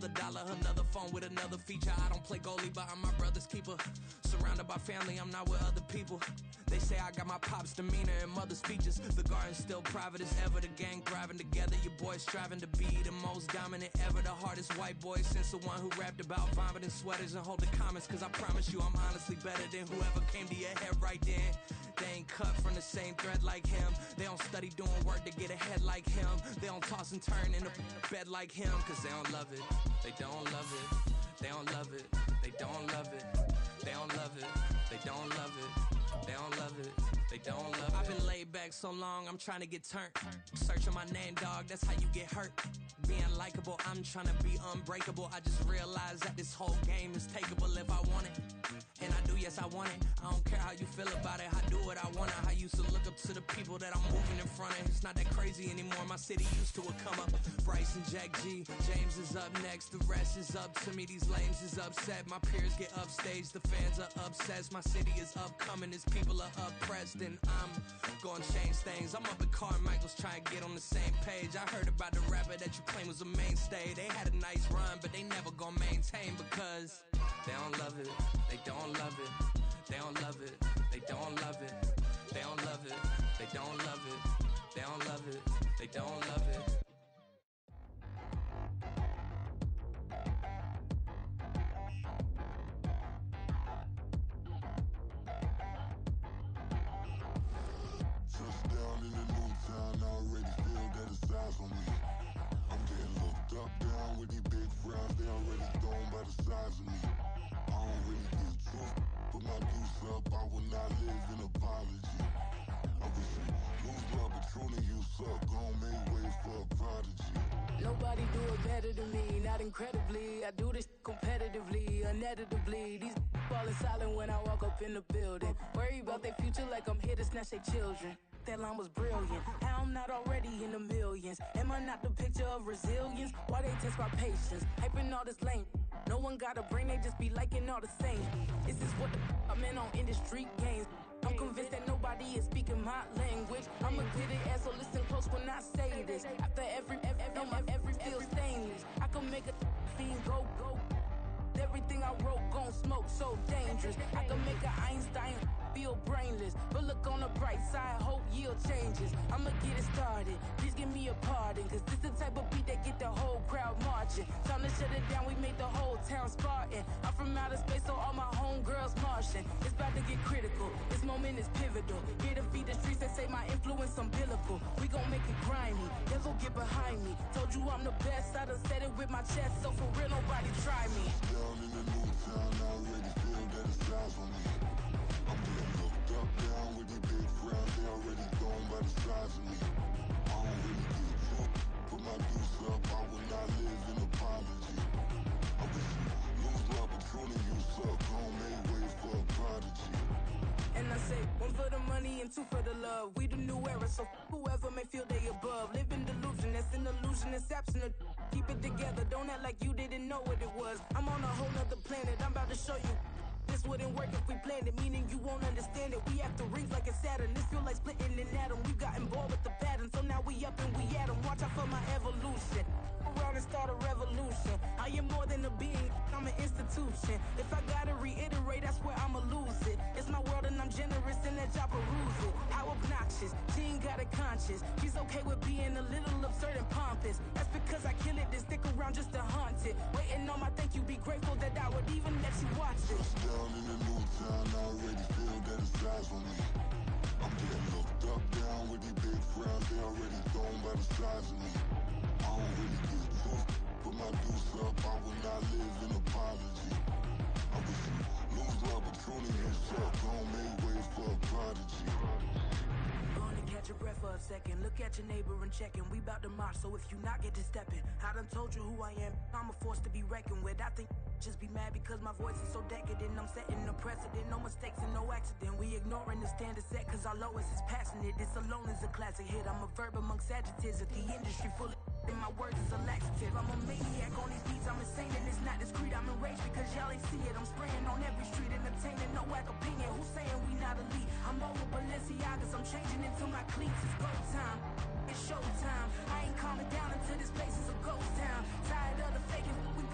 another dollar, another phone with another feature. I don't play goalie, but I'm my brother's keeper. Surrounded by family, I'm not with other people. They say I got my pop's demeanor and mother's features. The garden's still private as ever. The gang thriving together. Your boys striving to be the most dominant ever. The hardest white boy since the one who rapped about vomiting sweaters and holding comments. Cause I promise you I'm honestly better than whoever came to your head right then. They ain't cut from the same thread like him. They don't study doing work to get ahead like him. They don't toss and turn in a bed like him. Cause they don't love it. They don't love it. They don't love it. They don't love it. They don't love it. They don't love it. They don't love it, they don't love it. I've been laid back so long, I'm trying to get turned. Searching my name, dog, that's how you get hurt. Being likable, I'm trying to be unbreakable. I just realized that this whole game is takeable if I want it. And I do, yes, I want it. I don't care how you feel about it, I do what I want it. I used to look up to the people that I'm moving in front of. It's not that crazy anymore, my city used to a come up. Bryce and Jack G, James is up next. The rest is up to me, these lames is upset. My peers get upstage, the fans are obsessed. My city is upcoming, these people are oppressed. And I'm gonna change things. I'm up at Carmichael's trying to get on the same page. I heard about the rapper that you claim was a mainstay. They had a nice run, but they never gonna maintain because they don't love it, they don't love it, they don't love it, they don't love it, they don't love it, they don't love it, they don't love it, they don't love it. Touchdown in the new town, I already feel that it's eyes on me. I'm getting looked up, down with these big frowns, they already thrown by the size of me. I don't really give truth, put my deuce up, I will not live in apology. I wish you lose love, but truly you suck, gon' make way for a prodigy. Nobody do it better than me, not incredibly. I do this competitively, uneditably. These falling silent when I walk up in the building. Worry about their future like I'm here to snatch their children. That line was brilliant. How I'm not already in the millions? Am I not the picture of resilience? Why they test my patience? Hyping all this lame. No one got a brain, they just be liking all the same. Is this what the I'm in on industry games? I'm convinced that nobody is speaking my language. I'ma get it, ass, so listen close when I say this. After every feel stainless. I can make a fiend go. Everything I wrote gon' smoke, so dangerous. I can make an Einstein feel brainless. But look on the bright side, hope yield changes. I'ma get it started, please give me a pardon. Cause this the type of beat that get the whole crowd marching. Time to shut it down, we made the whole town Spartan. I'm from outer space, so all my homegirls Martian. It's about to get critical, this moment is pivotal. Here to feed the streets that say my influence umbilical. We gon' make it grimy, never get behind me. Told you I'm the best, I done said it with my chest. So for real, nobody try me. Down in the new town, I already feel that it's eyes on me. I'm getting looked up, down with these big frowns, they already thrown by the size of me. I don't really give truth, put my deuce up, I will not live in apology. I wish you lose love, but truly you suck, gon' make way for a prodigy. And I say, one for the money and two for the love. We the new era, so whoever may feel they above. Live in delusion, that's an illusion, that's absent. Keep it together, don't act like you didn't know what it was. I'm on a whole nother planet, I'm about to show you. This wouldn't work if we planned it, meaning you won't understand it. We have to rings like a Saturn, this feel like splitting an atom. We got involved with the pattern, so now we up and we at 'em. Watch out for my evolution, around and start a revolution. I am more than a being, I'm an institution. If I gotta reiterate, that's where I'ma lose it. It's my world and I'm generous and that y'all peruse it. How obnoxious, she ain't got a conscience. She's okay with being a little absurd and pompous. That's because I kill it, then stick around just to haunt it. Waiting on my thank you, be grateful that I would even let you watch it. Down in the new town, I already feel that it's eyes on me. I'm getting looked up, down with these big frowns, they already thrown by the size of me. I don't really give truth, put my deuce up, I will not live in apology. I wish you lose love, but truly you suck, gon' make way for a prodigy. Gonna catch your breath for a second. Look at your neighbor and check in. We bout to march, so if you not get to stepping. I done told you who I am. I'm a force to be reckoned with. I think just be mad because my voice is so decadent. I'm setting a precedent, no mistakes and no accident. We ignoring the standard set cause our lowest is passionate. This alone is a classic hit. I'm a verb amongst adjectives. If the industry full of and my words is a laxative. I'm a maniac on these beats, I'm insane and it's not discreet. I'm enraged because y'all ain't see it. I'm spraying on every street, entertaining, no whack opinion. Who's saying we not elite? I'm over Balenciagas, I'm changing into my cleats. It's go time, it's showtime. I ain't calming down until this place is a ghost town. Tired of the faking, we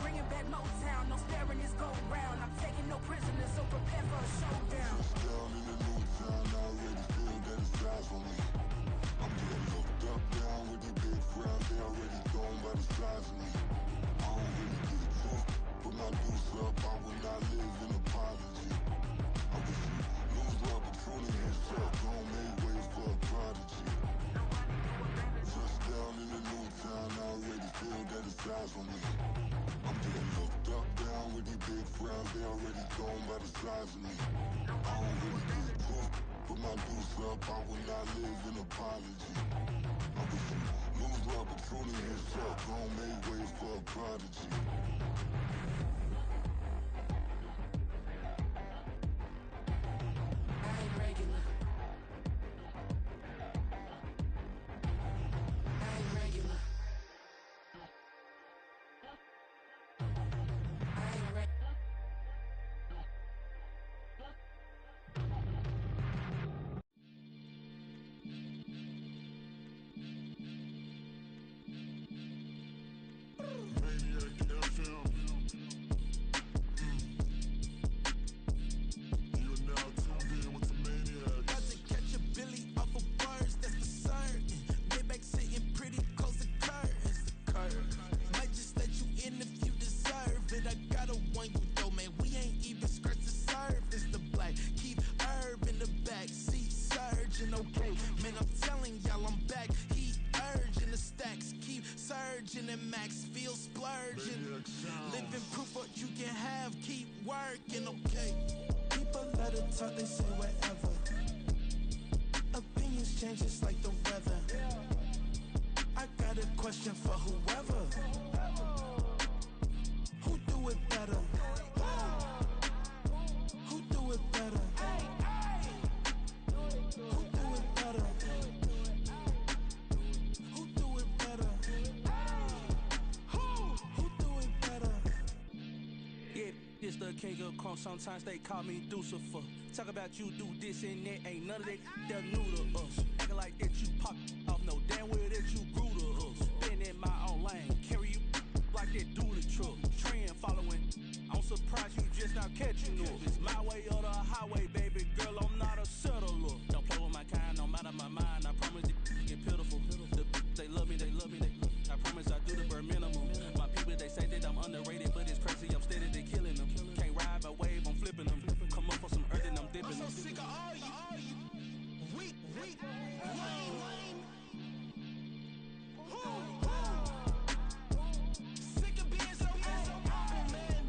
size on me. I'm getting looked up, down with these big frowns. They already gone by the size of me. I don't really get drunk, put my deuce up. I will not live in apology. I wish you lose the opportunity to talk. Gon' make way for a prodigy. And max feel splurging. Living proof what you can have, keep working, okay? People let it talk, they say whatever. Opinions change just like the weather. I got a question for whoever. Who do it better? Who do it better? Who do it better? Who do it better? This the king of crunk, sometimes they call me Lucifer. Talk about you do this and that, ain't none of that, they're new to us. Acting like that you pop off, no damn well that you grew to us. Been in my own lane, carry you like that duty truck. Trend following, I'm surprised you just not catching up. It's my way or the highway, baby girl, I'm not a settler. Don't play with my kind, no matter my mind, I promise it get pitiful. They love me, I promise I do the bare minimum. My people, they say that I'm underrated, but it's crazy, I'm steady, they killing them. Can't ride my wave, I'm flipping them. Come up for some earth and I'm dipping them. I'm so sick of all you weak, lame. Sick of being so humble, man.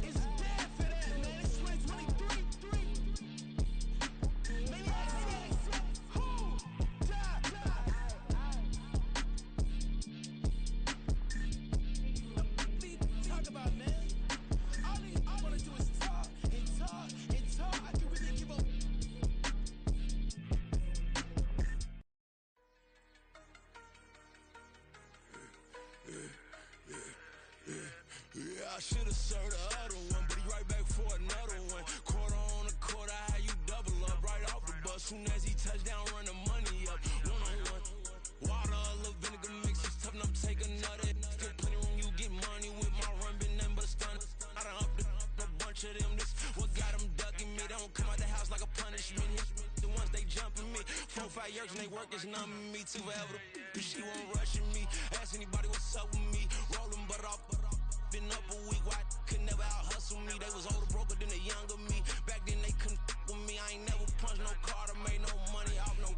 It's dead for that, man. It's 2023. Maniacs, talk about, man. All I wanna do is talk and talk and talk. I can really give up. Yeah, I should've served the other one, but he right back for another one. Quarter on a quarter, how you double up right off the bus. Soon as he touch down, run the money up. One on one. Water, a little vinegar mix, it's tough enough to take another. Still plenty room, you get money with my run, been nothing but a stun. I done up a bunch of them. This what got them ducking me. They don't come out the house like a punishment. The ones they jumping me. 4 or 5 years and they work is numbing me. Too forever. She won't rushing me. Ask anybody what's up with me. Rolling butt off. Been up a week, why could never out hustle me? They was older, broker than the younger me. Back then they couldn't with me. I ain't never punched no card or made no money off no.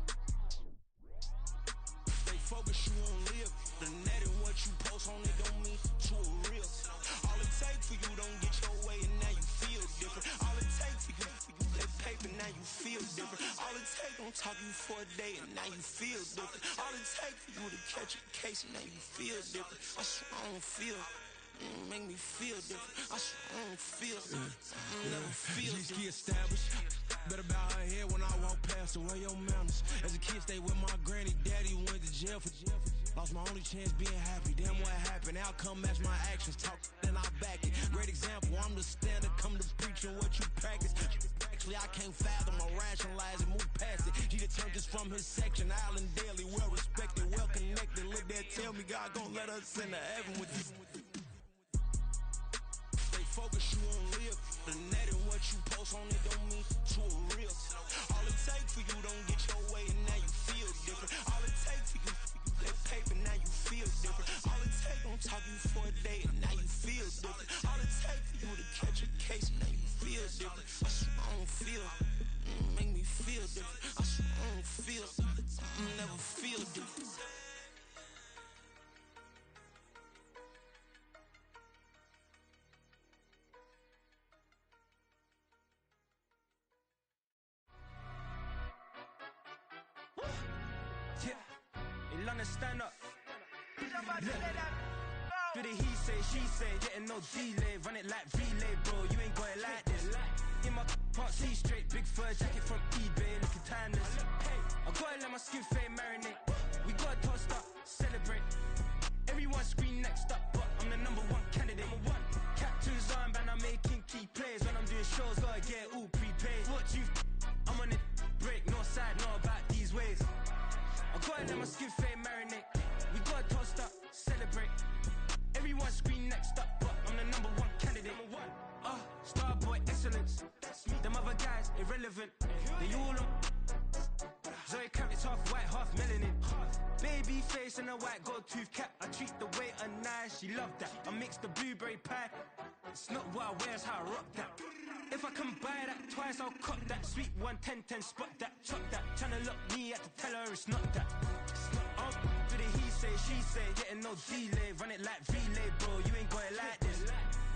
They focus you on live. The net and what you post on it don't mean to a real. All it take for you don't get your way and now you feel different. All it take for you that paper now you feel different. All it take don't talk you for a day and now you feel different. All it take for you to catch a case and now you feel different. I swear I don't feel. Make me feel different. I swear I don't feel. I never feel different. G-ski established. Better bow her head when I walk past her. Wear your manners. As a kid, stayed with my granny. Daddy went to jail for. Lost my only chance being happy. Damn, what happened? Outcome match my actions. Talk, then I back it. Great example. I'm the standard. Come to preaching what you practice. Actually, I can't fathom or rationalize and move past it. G determined just from his section. Island Daily, well respected, well connected. Look there, tell me God gon' let us into heaven with you. Focus you on live. The net and what you post on it don't mean to a real. All it take for you don't get your way and now you feel different. All it take for you that paper now you feel different. All it take don't talk you for a day and now you feel different. All it take for you to catch a case and now you feel different. I swear I don't feel. Make me feel different. I swear I don't feel. I never feel different. trying to stand up. Do the he say, she say, getting no delay. Run it like relay, bro, you ain't got it like this. In my can't see straight, big fur jacket from eBay, looking timeless. I gotta let my skin fade marinate. We gotta toast up, celebrate. Everyone scream next up, but I'm the #1 candidate. Captain's armband, I'm making key plays. When I'm doing shows, gotta get all prepaid. What you I'm on it, break, no side, no about these ways. I gotta let my skin fade marinate. We gotta toast up, celebrate. Everyone scream next up, but I'm the #1 candidate. Starboy excellence. That's me. Them other guys irrelevant. They all on. Zoe Kravitz half white, half melanin. Baby face and a white gold tooth cap. I treat the waiter nice, she love that. I mix the blueberry pie. It's not what I wear, it's how I rock that. If I can buy that twice, I'll cop that. Sweet 110, spot that, chop that. Tryna lock me at the tell her it's not that. Do the he say, she say, getting no delay. Run it like relay, bro, you ain't got it like this.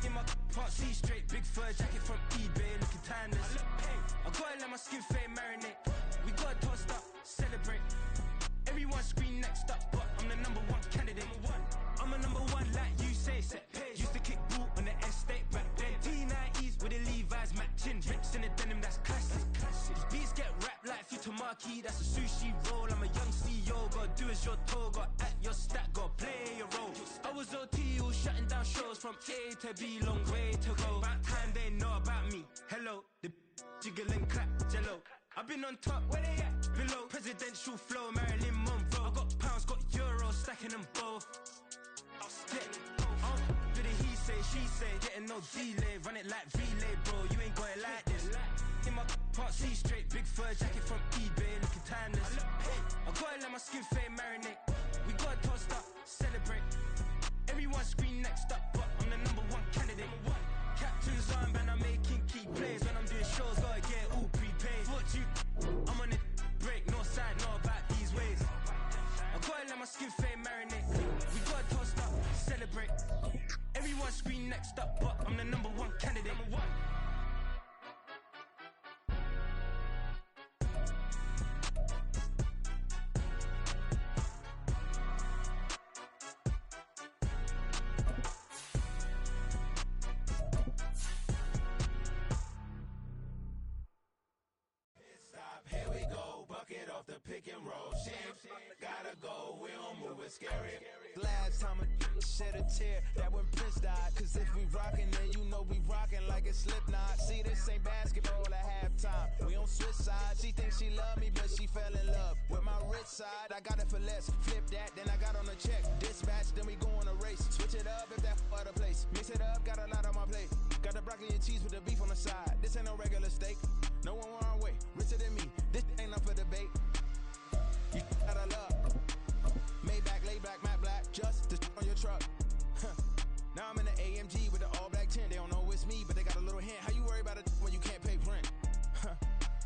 In my can't see straight, big fur jacket from eBay, looking timeless. I gotta let my skin fade marinate. We gotta toast up, celebrate. Everyone scream next up, but I'm the #1 candidate. I'm a #1 like you say, set page. Used to kick ball on the estate back then. T90s with the Levi's matching. Rips in the denim, that's classic. These beats get wrapped like Futamaki, that's a sushi roll. I'm a young CEO, gotta do as you're told. Gotta act your stat, gotta play your role. I was OT, all shutting down shows from A to B, long way to go. About time they know about me. Hello, the jiggle and clap, jello. I've been on top, where they at? Below, presidential flow, Marilyn Monroe. I got pounds, got euros, stacking them both. Do the he say, she say, getting no delay. Run it like relay, bro, you ain't got it like this. In my can't see straight, big fur jacket from eBay, looking timeless. I gotta let my skin fade marinate. We gotta toast up, celebrate. Everyone scream next up, but I'm the #1 candidate. Captain's armband, I'm making key plays. When I'm doing shows, gotta get all prepaid. What you I'm on it, break, no side, no about these ways. I gotta let my skin fade marinate. We gotta toast up, celebrate. Everyone scream next up, but I'm the #1 candidate. Here we go, bucket off the pick and roll. Shit, gotta go, we don't move it scary. Last time a shed a tear, that when Prince died. Cause if we rockin', then you know we rockin' like a Slipknot. See, this ain't basketball at halftime. We on switch sides. She thinks she love me, but she fell in love with my rich side. I got it for less. Flip that, then I got on a check. Dispatch, then we go on a race. Switch it up if that other place. Mix it up, got a lot on my plate. Got the broccoli and cheese with the beef on the side. This ain't no regular steak. No one wrong way, richer than me. This ain't up for debate. You gotta love. Maybach, lay back, matte black, just on your truck. Now I'm in the AMG with the all black tint. They don't know it's me, but they got a little hint. How you worry about it when you can't pay rent?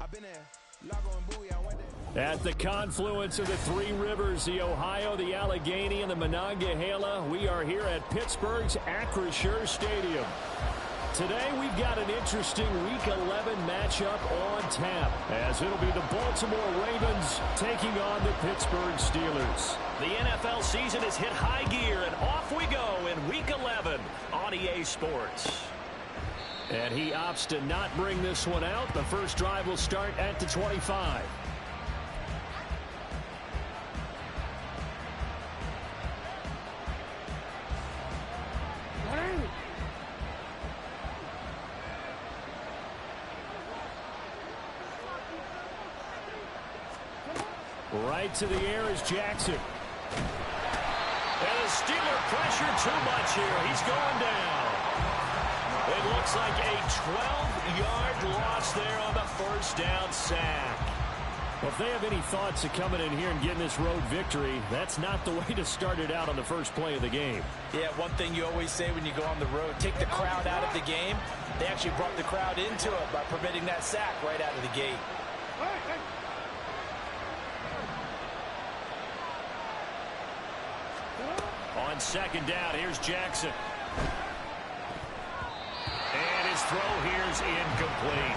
I've been there. Lago and Bowie, I went there. At the confluence of the three rivers, the Ohio, the Allegheny, and the Monongahela, we are here at Pittsburgh's Acrisure Stadium. Today, we've got an interesting Week 11 matchup on tap, as it'll be the Baltimore Ravens taking on the Pittsburgh Steelers. The NFL season has hit high gear, and off we go in Week 11 on EA Sports. And he opts to not bring this one out. The first drive will start at the 25. Right to the air is Jackson. And the Steeler pressure too much here. He's going down. It looks like a 12-yard loss there on the first down sack. Well, if they have any thoughts of coming in here and getting this road victory, that's not the way to start it out on the first play of the game. Yeah, one thing you always say when you go on the road, take the crowd out of the game. They actually brought the crowd into it by permitting that sack right out of the gate. On second down, here's Jackson. And his throw here's incomplete.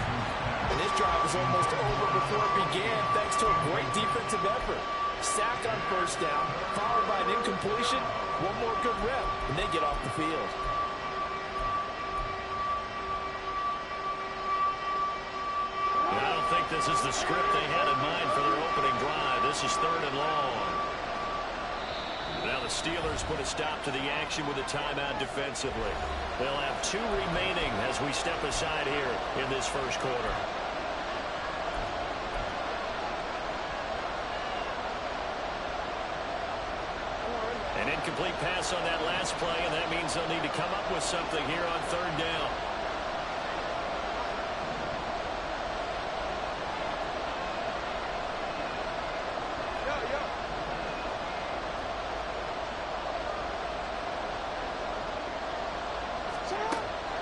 And this drive was almost over before it began, thanks to a great defensive effort. sack on first down, followed by an incompletion, one more good rep, and they get off the field. I don't think this is the script they had in mind for their opening drive. This is 3rd and long. Now the Steelers put a stop to the action with a timeout defensively. They'll have 2 remaining as we step aside here in this first quarter. An incomplete pass on that last play, and that means they'll need to come up with something here on 3rd down.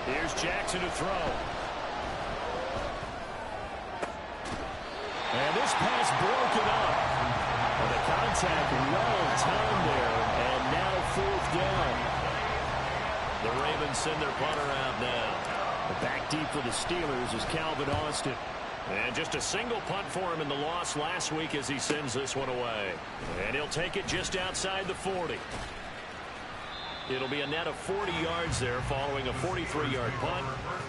Here's Jackson to throw. And this pass broken up. And the contact well timed there. And now 4th down. The Ravens send their punter out now. The back deep for the Steelers is Calvin Austin. And just a single punt for him in the loss last week as he sends this one away. And he'll take it just outside the 40. It'll be a net of 40 yards there following a 43-yard punt,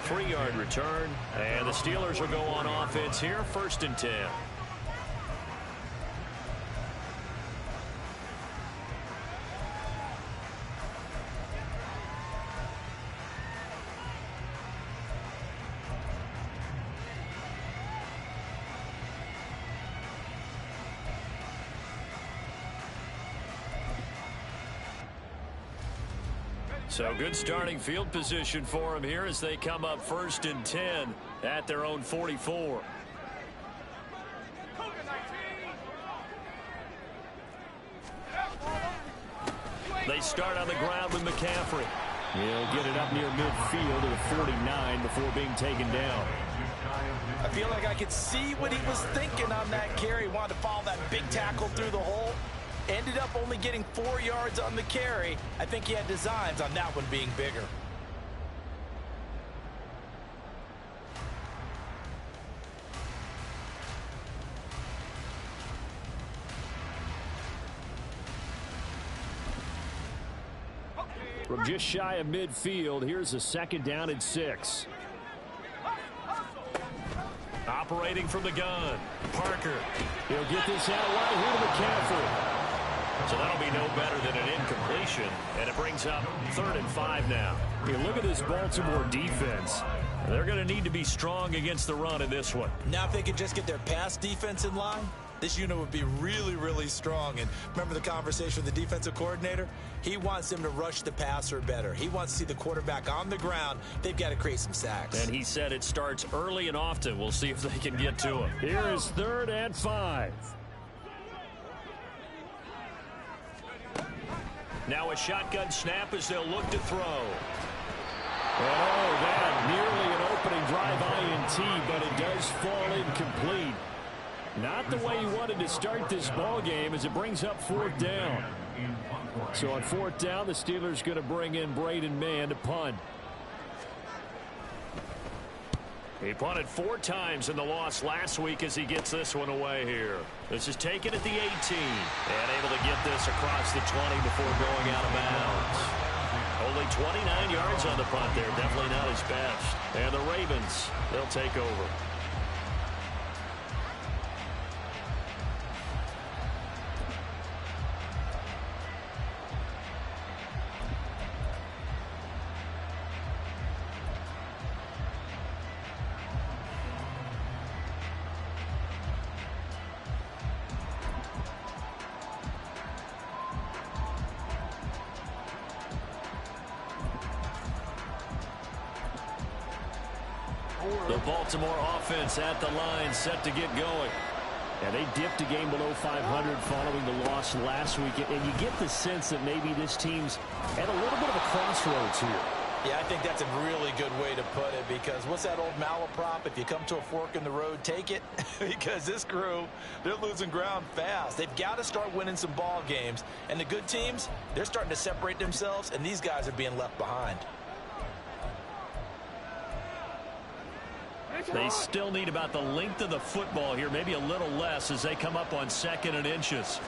3-yard return, and the Steelers will go on offense here, 1st and 10. So good starting field position for them here as they come up 1st and 10 at their own 44. They start on the ground with McCaffrey. He'll get it up near midfield to the 49 before being taken down. I feel like I could see what he was thinking on that carry. He wanted to follow that big tackle through the hole. Ended up only getting 4 yards on the carry. I think he had designs on that one being bigger. From just shy of midfield, here's a 2nd down and 6. Operating from the gun, Parker. He'll get this out right here to McCaffrey. So that'll be no better than an incompletion, and it brings up 3rd and 5 now. Hey, look at this Baltimore defense. They're going to need to be strong against the run in this one. Now if they could just get their pass defense in line, this unit would be really, really strong. And remember the conversation with the defensive coordinator? He wants them to rush the passer better. He wants to see the quarterback on the ground. They've got to create some sacks. And he said it starts early and often. We'll see if they can get to him. Here is 3rd and 5. Now a shotgun snap as they'll look to throw. Oh, that nearly an opening drive INT, but it does fall incomplete. Not the way he wanted to start this ball game as it brings up 4th down. So on 4th down, the Steelers going to bring in Braden Mann to punt. He punted 4 times in the loss last week as he gets this one away here. This is taken at the 18 and able to get this across the 20 before going out of bounds. Only 29 yards on the punt there. Definitely not his best. And the Ravens, they'll take over. The Baltimore offense at the line, set to get going. And they dipped a game below 500 following the loss last week. And you get the sense that maybe this team's at a little bit of a crossroads here. Yeah, I think that's a really good way to put it, because what's that old malaprop? If you come to a fork in the road, take it. Because this crew, they're losing ground fast. They've got to start winning some ball games. And the good teams, they're starting to separate themselves, and these guys are being left behind. They still need about the length of the football here, maybe a little less as they come up on 2nd and inches.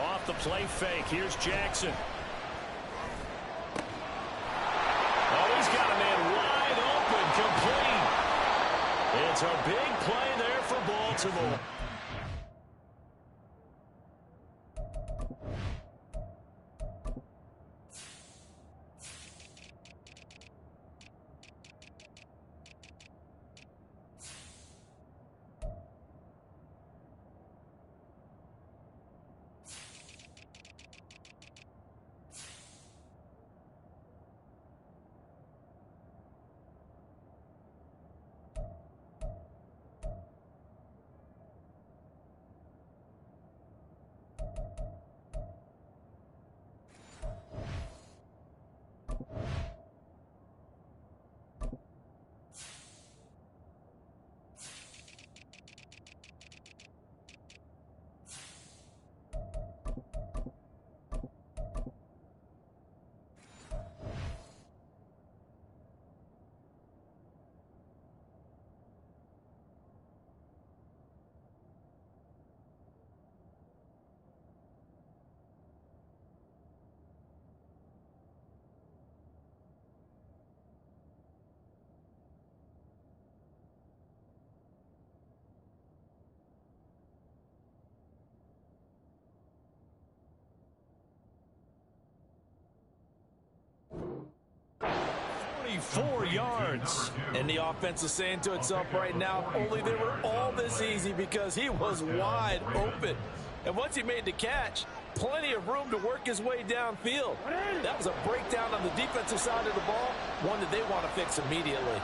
Off the play fake, here's Jackson. Oh, he's got a man wide open, complete. It's a big play there for Baltimore. Four yards. And the offense is saying to itself right now, only they were all this easy because he was wide open. And once he made the catch, plenty of room to work his way downfield. That was a breakdown on the defensive side of the ball, one that they want to fix immediately.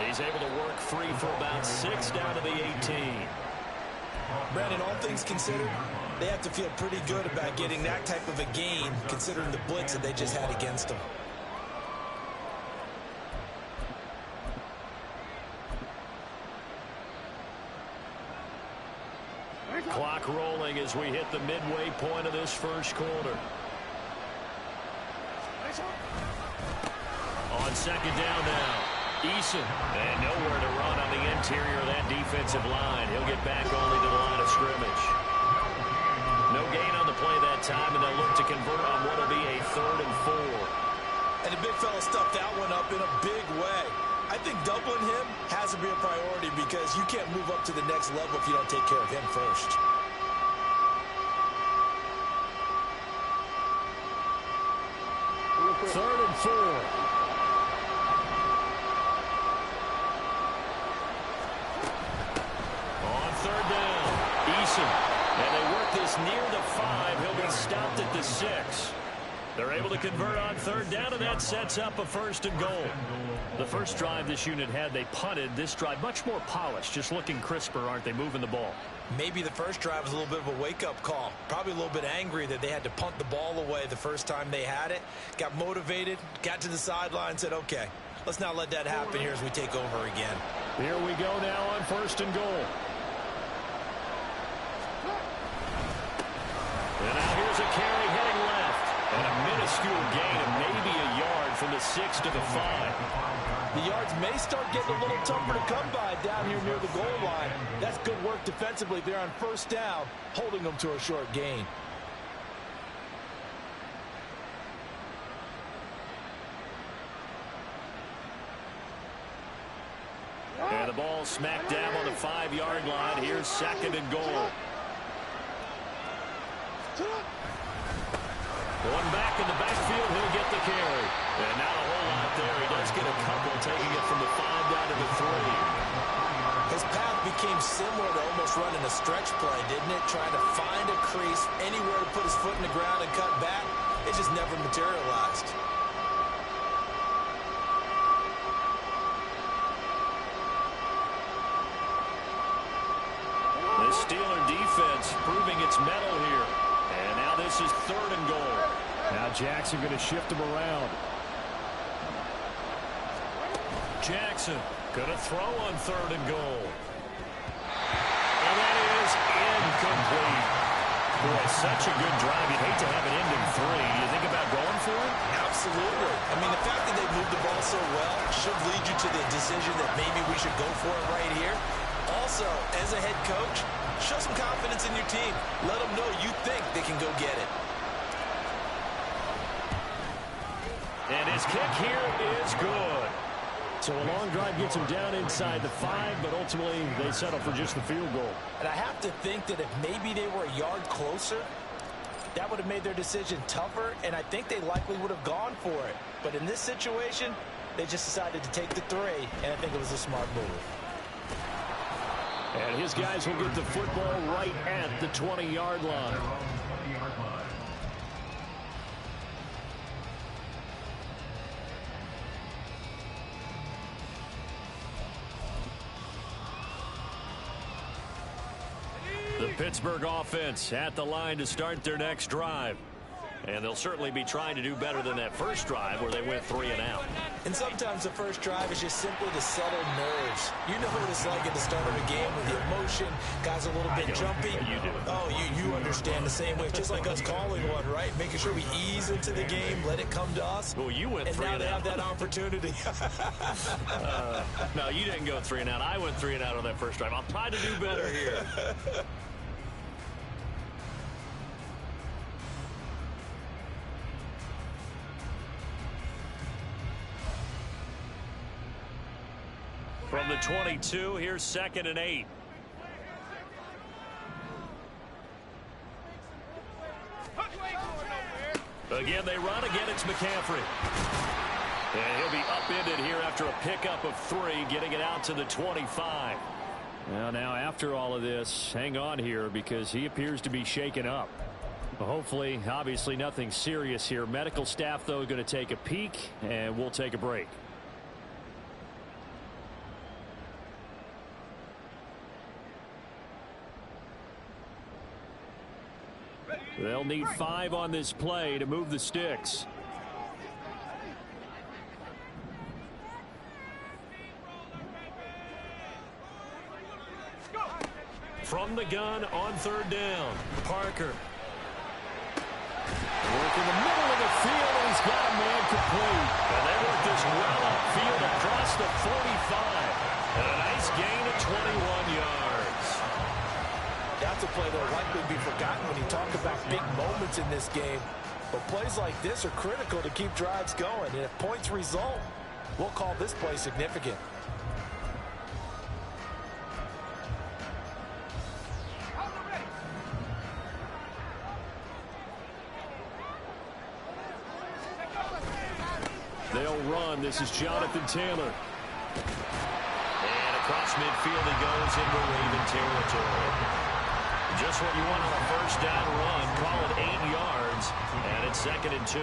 He's able to work free for about 6 down to the 18. Brandon, all things considered, they have to feel pretty good about getting that type of a gain considering the blitz that they just had against them. Clock rolling as we hit the midway point of this first quarter. On 2nd down now. Eason, and nowhere to run on the interior of that defensive line. He'll get back only to the line of scrimmage. No gain on the play that time, and they'll look to convert on what will be a 3rd and 4. And the big fella stuffed that one up in a big way. I think doubling him has to be a priority because you can't move up to the next level if you don't take care of him first. Third and 4. And they work this near the 5. He'll be stopped at the 6. They're able to convert on 3rd down, and that sets up a 1st and goal. The first drive this unit had, they punted. This drive, much more polished, just looking crisper, aren't they, moving the ball? Maybe the first drive was a little bit of a wake-up call. Probably a little bit angry that they had to punt the ball away the first time they had it. Got motivated, got to the sideline, said, okay, let's not let that happen here as we take over again. Here we go now on 1st and goal. And now here's a carry heading left. And a minuscule gain of maybe a yard from the 6 to the 5. The yards may start getting a little tougher to come by down here near the goal line. That's good work defensively there on 1st down, holding them to a short gain. And the ball smack dab on the 5-yard line. Here's 2nd and goal. One back in the backfield, he'll get the carry. And not a whole lot there. He does get a couple, taking it from the 5 down to the 3. His path became similar to almost running a stretch play, didn't it? Trying to find a crease, anywhere to put his foot in the ground and cut back. It just never materialized. The Steeler defense proving its mettle here. And now this is 3rd and goal. Now Jackson going to shift him around. Jackson going to throw on 3rd and goal. And that is incomplete. Boy, such a good drive. You'd hate to have it end in 3. Do you think about going for it? Absolutely. I mean, the fact that they moved the ball so well should lead you to the decision that maybe we should go for it right here. Also, as a head coach, show some confidence in your team. Let them know you think they can go get it. And his kick here is good. So a long drive gets him down inside the 5, but ultimately they settle for just the field goal. And I have to think that if maybe they were a yard closer, that would have made their decision tougher, and I think they likely would have gone for it. But in this situation, they just decided to take the 3, and I think it was a smart move. And his guys will get the football right at the 20-yard line. The Pittsburgh offense at the line to start their next drive. And they'll certainly be trying to do better than that first drive where they went 3 and out. And sometimes the first drive is just simply to settle nerves. You know what it's like at the start of a game with the emotion, guys a little bit jumpy. You do. Oh, you understand the same way. Just like us calling one, right? Making sure we ease into the game, let it come to us. Well, you went 3 and out. And now out. they have that opportunity. No, you didn't go 3 and out. I went 3 and out on that first drive. I'll try to do better here. From the 22, here's 2nd and 8. Again, they run. Again, it's McCaffrey. And he'll be upended here after a pickup of 3, getting it out to the 25. Well, now, after all of this, hang on here because he appears to be shaken up. Well, hopefully, obviously, nothing serious here. Medical staff, though, going to take a peek, and we'll take a break. They'll need 5 on this play to move the sticks. From the gun on 3rd down, Parker. Work in the middle of the field, and he's got a man complete. And they work this well upfield across the 45. And a nice gain of 21 yards. That's a play that will likely be forgotten when you talk about big moments in this game. But plays like this are critical to keep drives going. And if points result, we'll call this play significant. They'll run. This is Jonathan Taylor. And across midfield he goes into Raven territory. Just what you want on a first down run. Call it 8 yards. And it's 2nd and 2.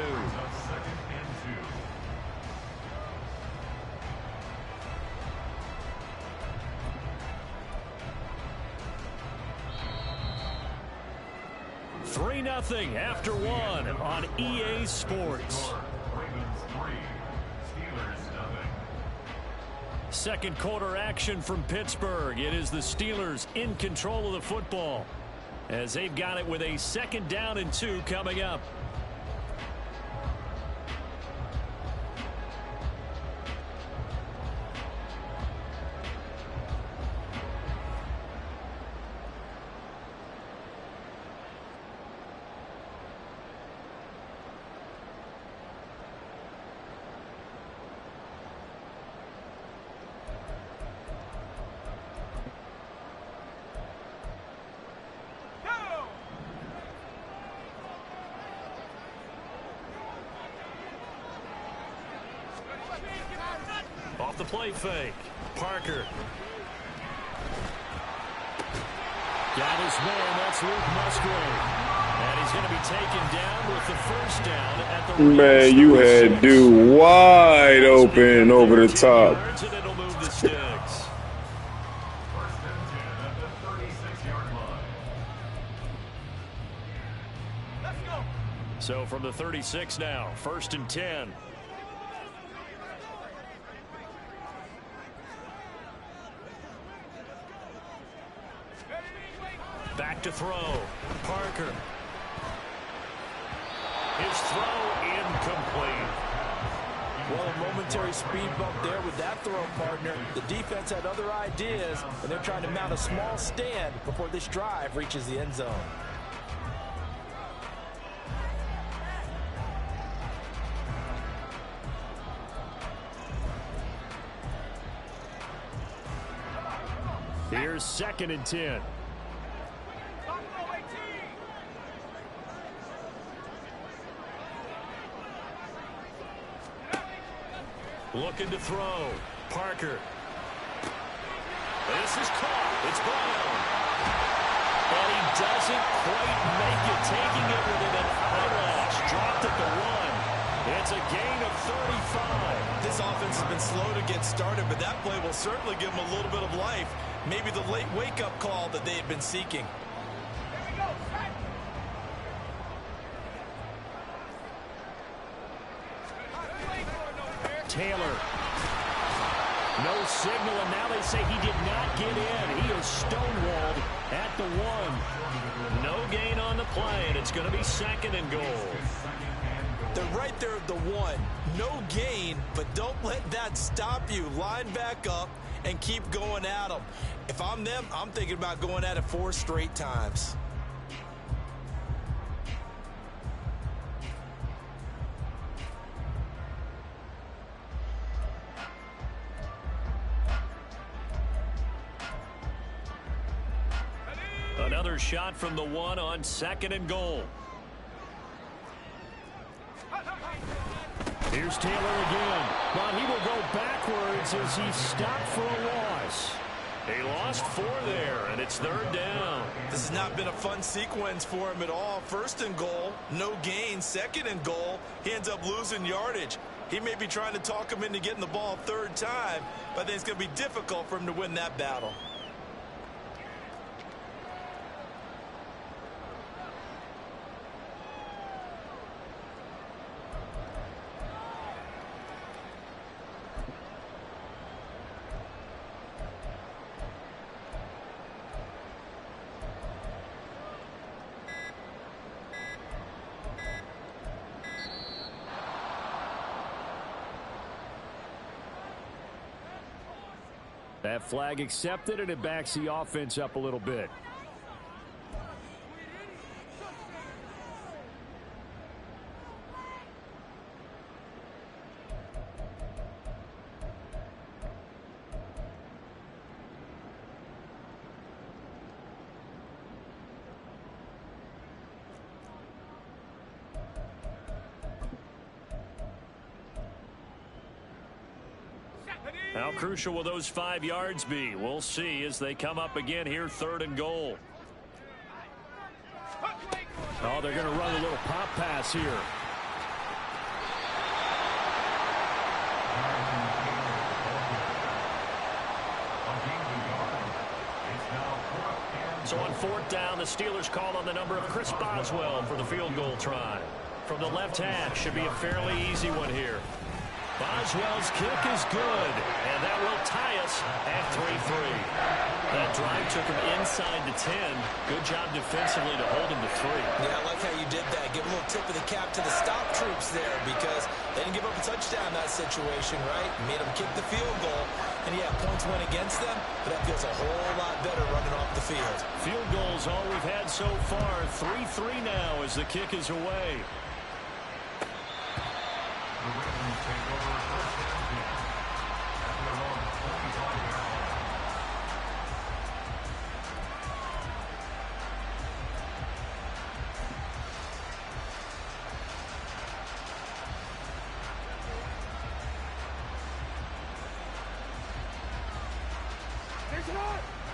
Three 0 after 1 on EA Sports. Second quarter action from Pittsburgh. It is the Steelers in control of the football as they've got it with a 2nd down and 2 coming up. Off the play fake. Parker. Got his man. That's Luke Musgrave. And he's going to be taken down with the first down at the Man, you had dude wide open over the top. And it'll move the sticks. So from the 36 now, 1st and 10. Back to throw. Parker. His throw incomplete. Well, a momentary speed bump there with that throw, partner. The defense had other ideas, and they're trying to mount a small stand before this drive reaches the end zone. Here's 2nd and 10. Looking to throw. Parker. This is caught. It's Brown. And he doesn't quite make it, taking it within an eyelash. Dropped at the 1. It's a gain of 35. This offense has been slow to get started, but that play will certainly give them a little bit of life. Maybe the late wake-up call that they had been seeking. Taylor. No signal, and now they say he did not get in. He is stonewalled at the 1. No gain on the play, and it's going to be 2nd and goal. They're right there at the 1. No gain, but don't let that stop you. Line back up and keep going at them. If I'm them, I'm thinking about going at it 4 straight times. Another shot from the 1 on 2nd and goal. Here's Taylor again. But he will go backwards as he stopped for a loss. He lost 4 there, and it's 3rd down. This has not been a fun sequence for him at all. 1st and goal, no gain. 2nd and goal, he ends up losing yardage. He may be trying to talk him into getting the ball 3rd time, but I think it's going to be difficult for him to win that battle. That flag accepted, and it backs the offense up a little bit. How crucial will those 5 yards be? We'll see as they come up again here, 3rd and goal. Oh, they're going to run a little pop pass here. So on 4th down, the Steelers call on the number of Chris Boswell for the field goal try. From the left hash, should be a fairly easy one here. Boswell's kick is good, and that will tie us at 3-3. That drive took him inside the 10. Good job defensively to hold him to 3. Yeah, I like how you did that. Give a little tip of the cap to the stop troops there because they didn't give up a touchdown in that situation, right? Made them kick the field goal, and yeah, points went against them, but that feels a whole lot better running off the field. Field goals all we've had so far. 3-3 now as the kick is away.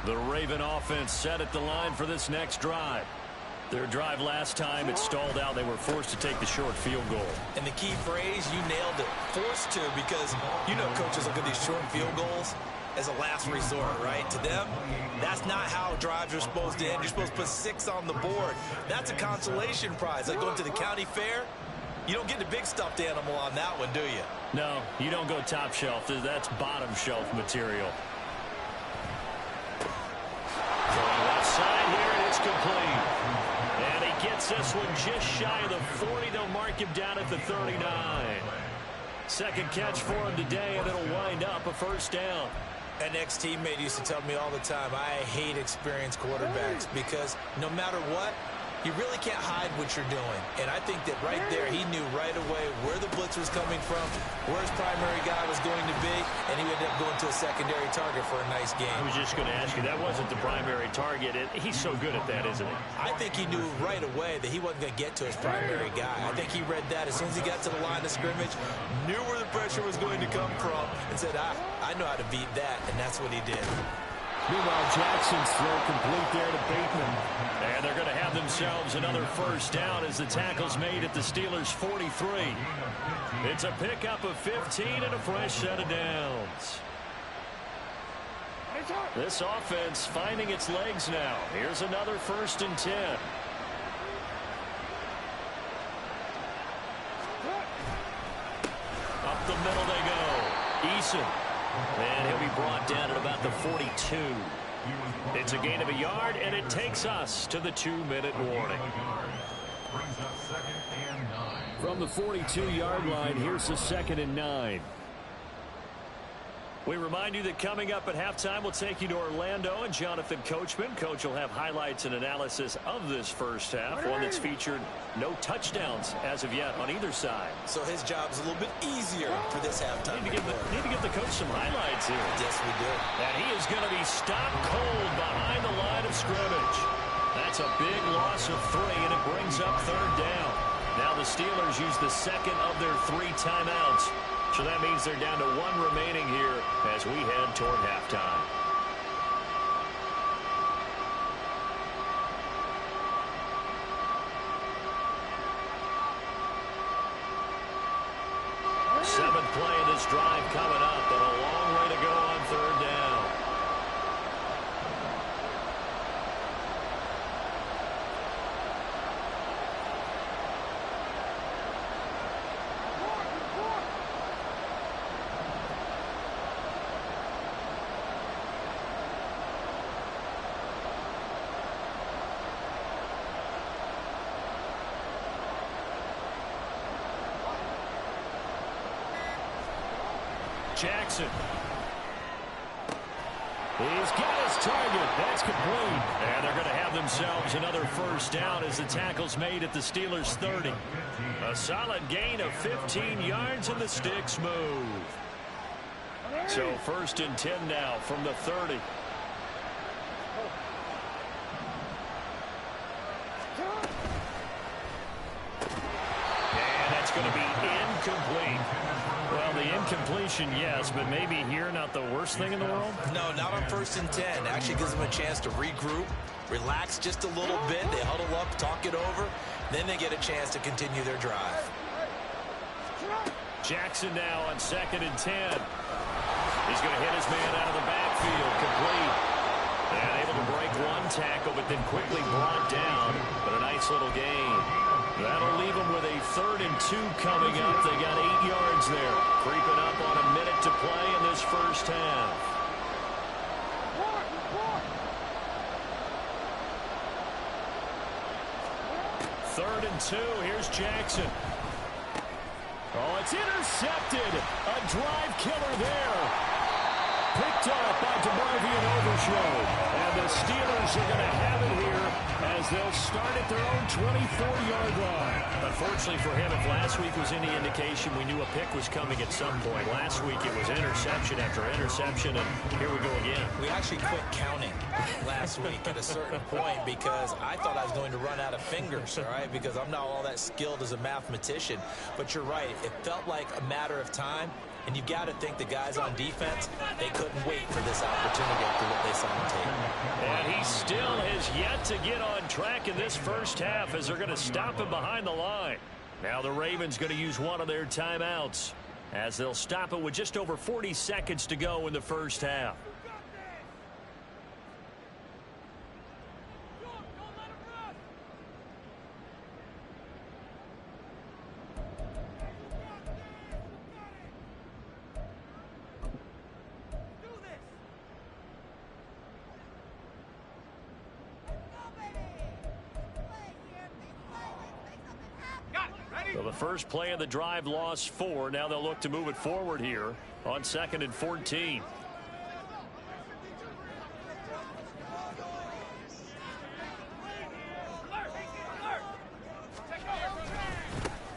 The Raven offense set at the line for this next drive. Their drive last time, it stalled out. They were forced to take the short field goal. And the key phrase, you nailed it, forced to, because you know coaches look at these short field goals as a last resort, right? To them, that's not how drives are supposed to end. You're supposed to put 6 on the board. That's a consolation prize. Like going to the county fair, you don't get the big stuffed animal on that one, do you? No, you don't go top shelf. That's bottom shelf material. Throwing left side here, and it's complete. gets this one just shy of the 40. They'll mark him down at the 39. Second catch for him today, and it'll wind up a first down. An ex-teammate used to tell me all the time, I hate experienced quarterbacks because no matter what, you really can't hide what you're doing. And I think that right there, he knew right away where the blitz was coming from, where his primary guy was going to be, and he ended up going to a secondary target for a nice game. I was just going to ask you, that wasn't the primary target. He's so good at that, isn't he? I think he knew right away that he wasn't going to get to his primary guy. I think he read that as soon as he got to the line of scrimmage, knew where the pressure was going to come from, and said, I know how to beat that, and that's what he did. Meanwhile, Jackson's throw complete there to Bateman. And they're going to have themselves another first down as the tackle's made at the Steelers' 43. It's a pickup of 15 and a fresh set of downs. This offense finding its legs now. Here's another 1st and 10. Up the middle they go. Eason. And he'll be brought down at about the 42. It's a gain of a yard, and it takes us to the 2-minute warning. From the 42-yard line, here's the 2nd and 9. We remind you that coming up at halftime, we'll take you to Orlando and Jonathan Coachman. Coach will have highlights and analysis of this first half, one that's featured no touchdowns as of yet on either side. So his job's a little bit easier for this halftime. Need to give the coach some highlights here. Yes, we do. And he is going to be stopped cold behind the line of scrimmage. That's a big loss of 3, and it brings up 3rd down. Now the Steelers use the 2nd of their 3 timeouts. So that means they're down to 1 remaining here as we head toward halftime. Seventh play of this drive coming up, but a long way to go on 3rd down. Jackson. He's got his target. That's complete. And they're going to have themselves another first down as the tackle's made at the Steelers' 30. A solid gain of 15 yards and the sticks move. So 1st and 10 now from the 30. And that's going to be incomplete. Well, the incompletion, yes, but maybe here not the worst thing in the world? No, not on 1st and 10. Actually gives them a chance to regroup, relax just a little bit. They huddle up, talk it over. Then they get a chance to continue their drive. Jackson now on 2nd and 10. He's going to hit his man out of the backfield, complete. And able to break 1 tackle, but then quickly brought down. But a nice little gain. That'll leave them with a 3rd and 2 coming up. They got 8 yards there. Creeping up on a minute to play in this first half. Third and 2. Here's Jackson. Oh, it's intercepted. A drive killer there. Picked up by DeMarvion Overshow. And the Steelers are going to have it here as they'll start at their own 24-yard line. Unfortunately for him, if last week was any indication, we knew a pick was coming at some point. Last week it was interception after interception, and here we go again. We actually quit counting last week at a certain point because I thought I was going to run out of fingers, all right, because I'm not all that skilled as a mathematician. But you're right. It felt like a matter of time. And you've got to think the guys on defense, they couldn't wait for this opportunity after what they saw on tape. And he still has yet to get on track in this first half as they're going to stop him behind the line. Now the Ravens going to use 1 of their timeouts as they'll stop it with just over 40 seconds to go in the first half. So the first play of the drive lost 4. Now they'll look to move it forward here on 2nd and 14.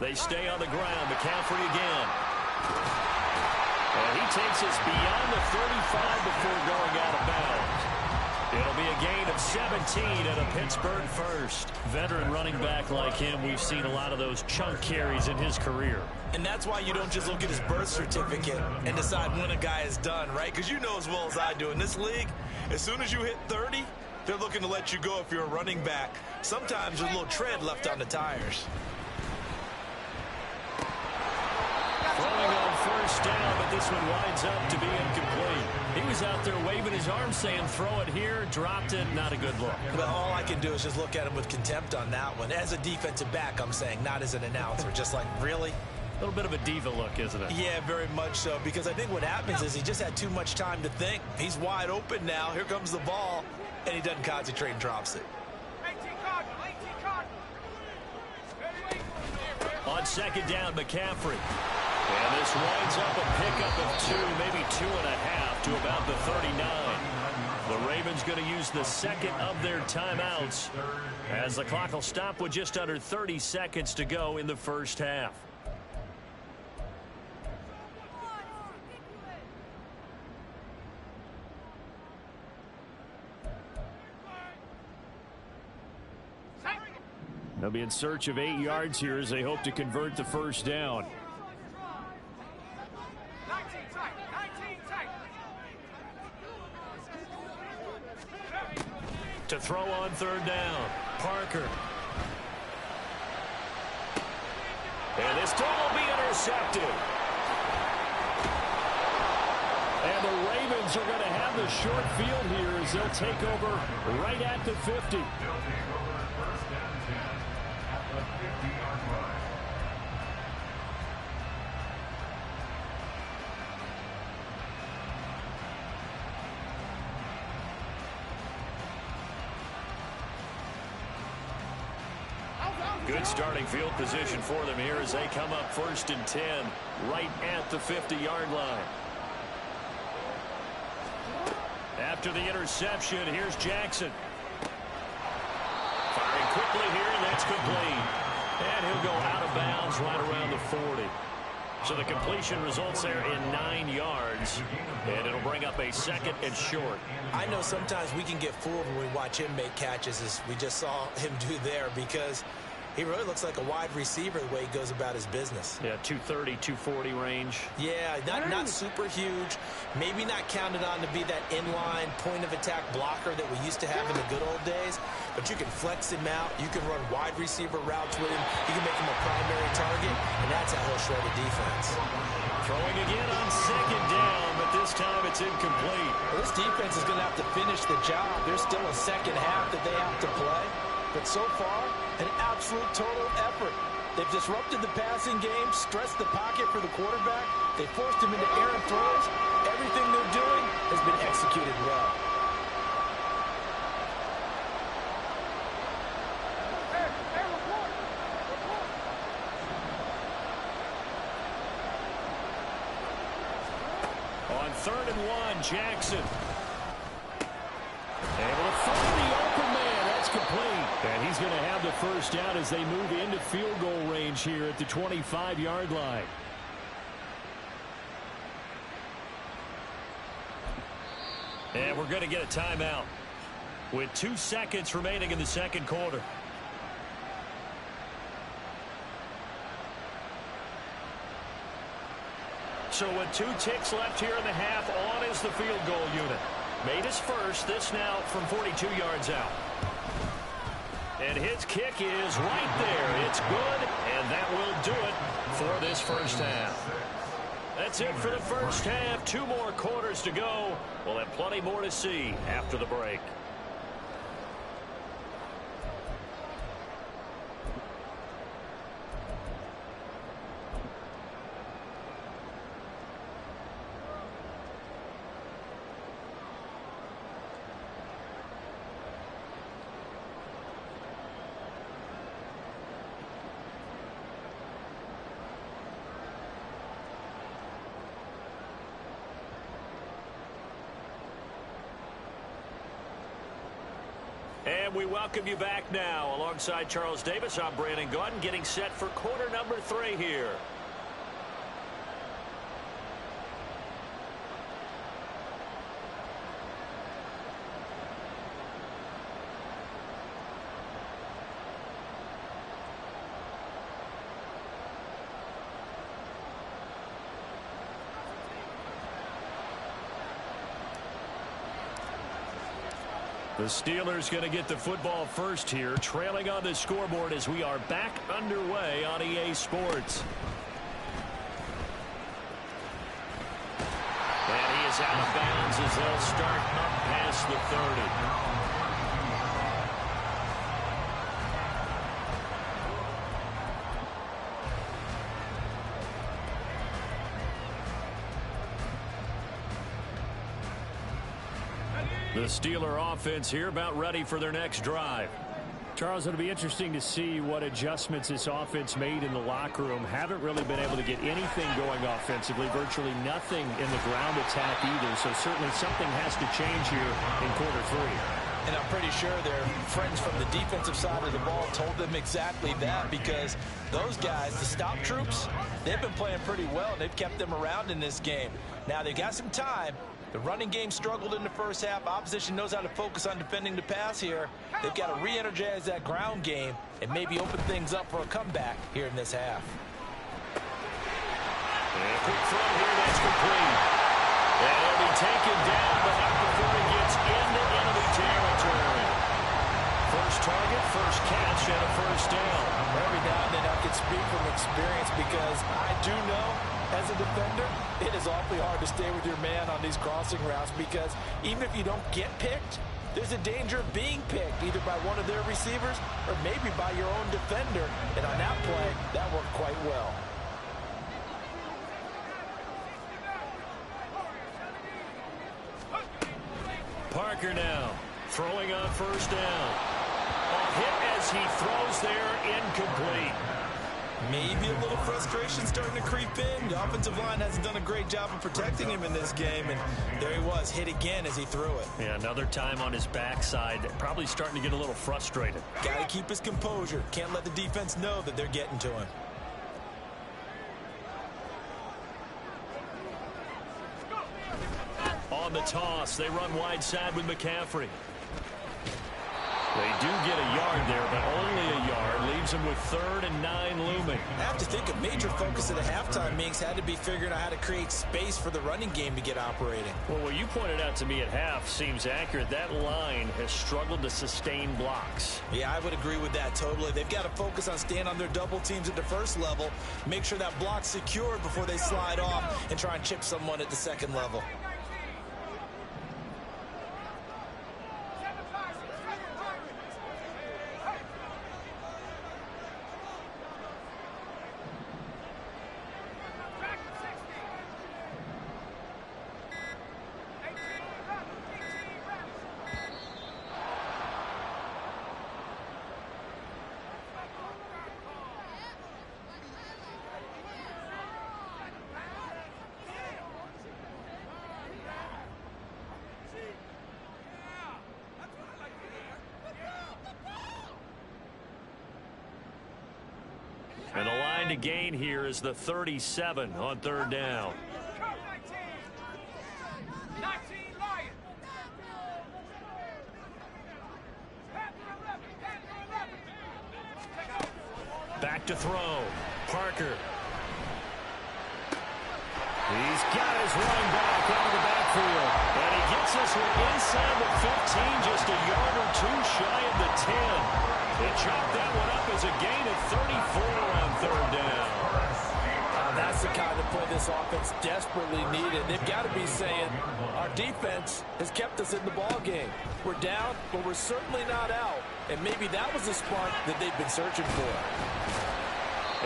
They stay on the ground. McCaffrey again. And he takes us beyond the 35 before going out of bounds. It'll be a gain of 17 and a Pittsburgh first. Veteran running back like him, we've seen a lot of those chunk carries in his career. And that's why you don't just look at his birth certificate and decide when a guy is done, right? Because you know as well as I do, in this league, as soon as you hit 30, they're looking to let you go if you're a running back. Sometimes there's a little tread left on the tires. Throwing on first down, but this one winds up to be incomplete. He was out there waving his arm saying, throw it here, dropped it, not a good look. But all I can do is just look at him with contempt on that one. As a defensive back, I'm saying, not as an announcer. Just like, really? A little bit of a diva look, isn't it? Yeah, very much so, because I think what happens is he just had too much time to think. He's wide open now. Here comes the ball, and he doesn't concentrate and drops it. On 2nd down, McCaffrey. And this winds up a pickup of 2, maybe 2.5 to about the 39. The Ravens going to use the second of their timeouts as the clock will stop with just under 30 seconds to go in the first half. They'll be in search of 8 yards here as they hope to convert the first down. To throw on 3rd down, Parker. And this throw will be intercepted. And the Ravens are going to have the short field here as they'll take over right at the 50. Good starting field position for them here as they come up 1st and 10 right at the 50-yard line. After the interception, here's Jackson. Firing quickly here, and that's complete. And he'll go out of bounds right around the 40. So the completion results there in 9 yards, and it'll bring up a 2nd and short. I know sometimes we can get fooled when we watch him make catches, as we just saw him do there, because he really looks like a wide receiver the way he goes about his business. Yeah, 230, 240 range. Yeah, not super huge. Maybe not counted on to be that inline point-of-attack blocker that we used to have in the good old days. But you can flex him out. You can run wide receiver routes with him. You can make him a primary target, and that's how he'll shred a defense. Throwing again on 2nd down, but this time it's incomplete. Well, this defense is going to have to finish the job. There's still a second half that they have to play. But so far, an absolute total effort. They've disrupted the passing game, stressed the pocket for the quarterback. They forced him into errant throws. Everything they're doing has been executed well. On 3rd and 1, Jackson. Able to find the open man. That's complete. And he's going to have the first down as they move into field goal range here at the 25-yard line. And we're going to get a timeout with 2 seconds remaining in the second quarter. So with 2 ticks left here in the half, on is the field goal unit. Made his first, this now from 42 yards out. And his kick is right there. It's good, and that will do it for this first half. That's it for the first half. 2 more quarters to go. We'll have plenty more to see after the break. And we welcome you back now. Alongside Charles Davis, I'm Brandon Gaudin, getting set for quarter number 3 here. The Steelers going to get the football first here, trailing on the scoreboard as we are back underway on EA Sports. And he is out of bounds as they'll start up past the 30. The Steeler offense here about ready for their next drive. Charles, it'll be interesting to see what adjustments this offense made in the locker room. Haven't really been able to get anything going offensively, virtually nothing in the ground attack either. So certainly something has to change here in quarter 3. And I'm pretty sure their friends from the defensive side of the ball told them exactly that, because those guys, the stop troops, they've been playing pretty well. They've kept them around in this game. Now they've got some time. The running game struggled in the first half. Opposition knows how to focus on defending the pass here. They've got to re-energize that ground game and maybe open things up for a comeback here in this half. And a quick throw here, that's complete. And he'll be taken down, but not before he gets into enemy territory. First target, first catch, and a first down. Every now and then I can speak from experience, because I do know, as a defender, it is awfully hard to stay with your man on these crossing routes, because even if you don't get picked, there's a danger of being picked, either by one of their receivers or maybe by your own defender. And on that play, that worked quite well. Parker now throwing on first down. A hit as he throws there, incomplete. Maybe a little frustration starting to creep in. The offensive line hasn't done a great job of protecting him in this game, and there he was, hit again as he threw it. Yeah, another time on his backside, probably starting to get a little frustrated. Got to keep his composure. Can't let the defense know that they're getting to him. On the toss, they run wide side with McCaffrey. They do get a yard there, but only a yard. Leaves them with 3rd and 9 looming. I have to think a major focus of the halftime meetings had to be figuring out how to create space for the running game to get operating. Well, what you pointed out to me at half seems accurate. That line has struggled to sustain blocks. Yeah, I would agree with that totally. They've got to focus on staying on their double teams at the first level, make sure that block's secured before they slide off and try and chip someone at the second level. And the line to gain here is the 37 on 3rd down. Back to throw. Parker. He's got his running back out of the backfield. And he gets this one inside the 15, just a yard or two shy of the 10. They chopped that one up as a gain of 34 on 3rd down. That's the kind of play this offense desperately needed. They've got to be saying, our defense has kept us in the ball game. We're down, but we're certainly not out. And maybe that was the spark that they've been searching for.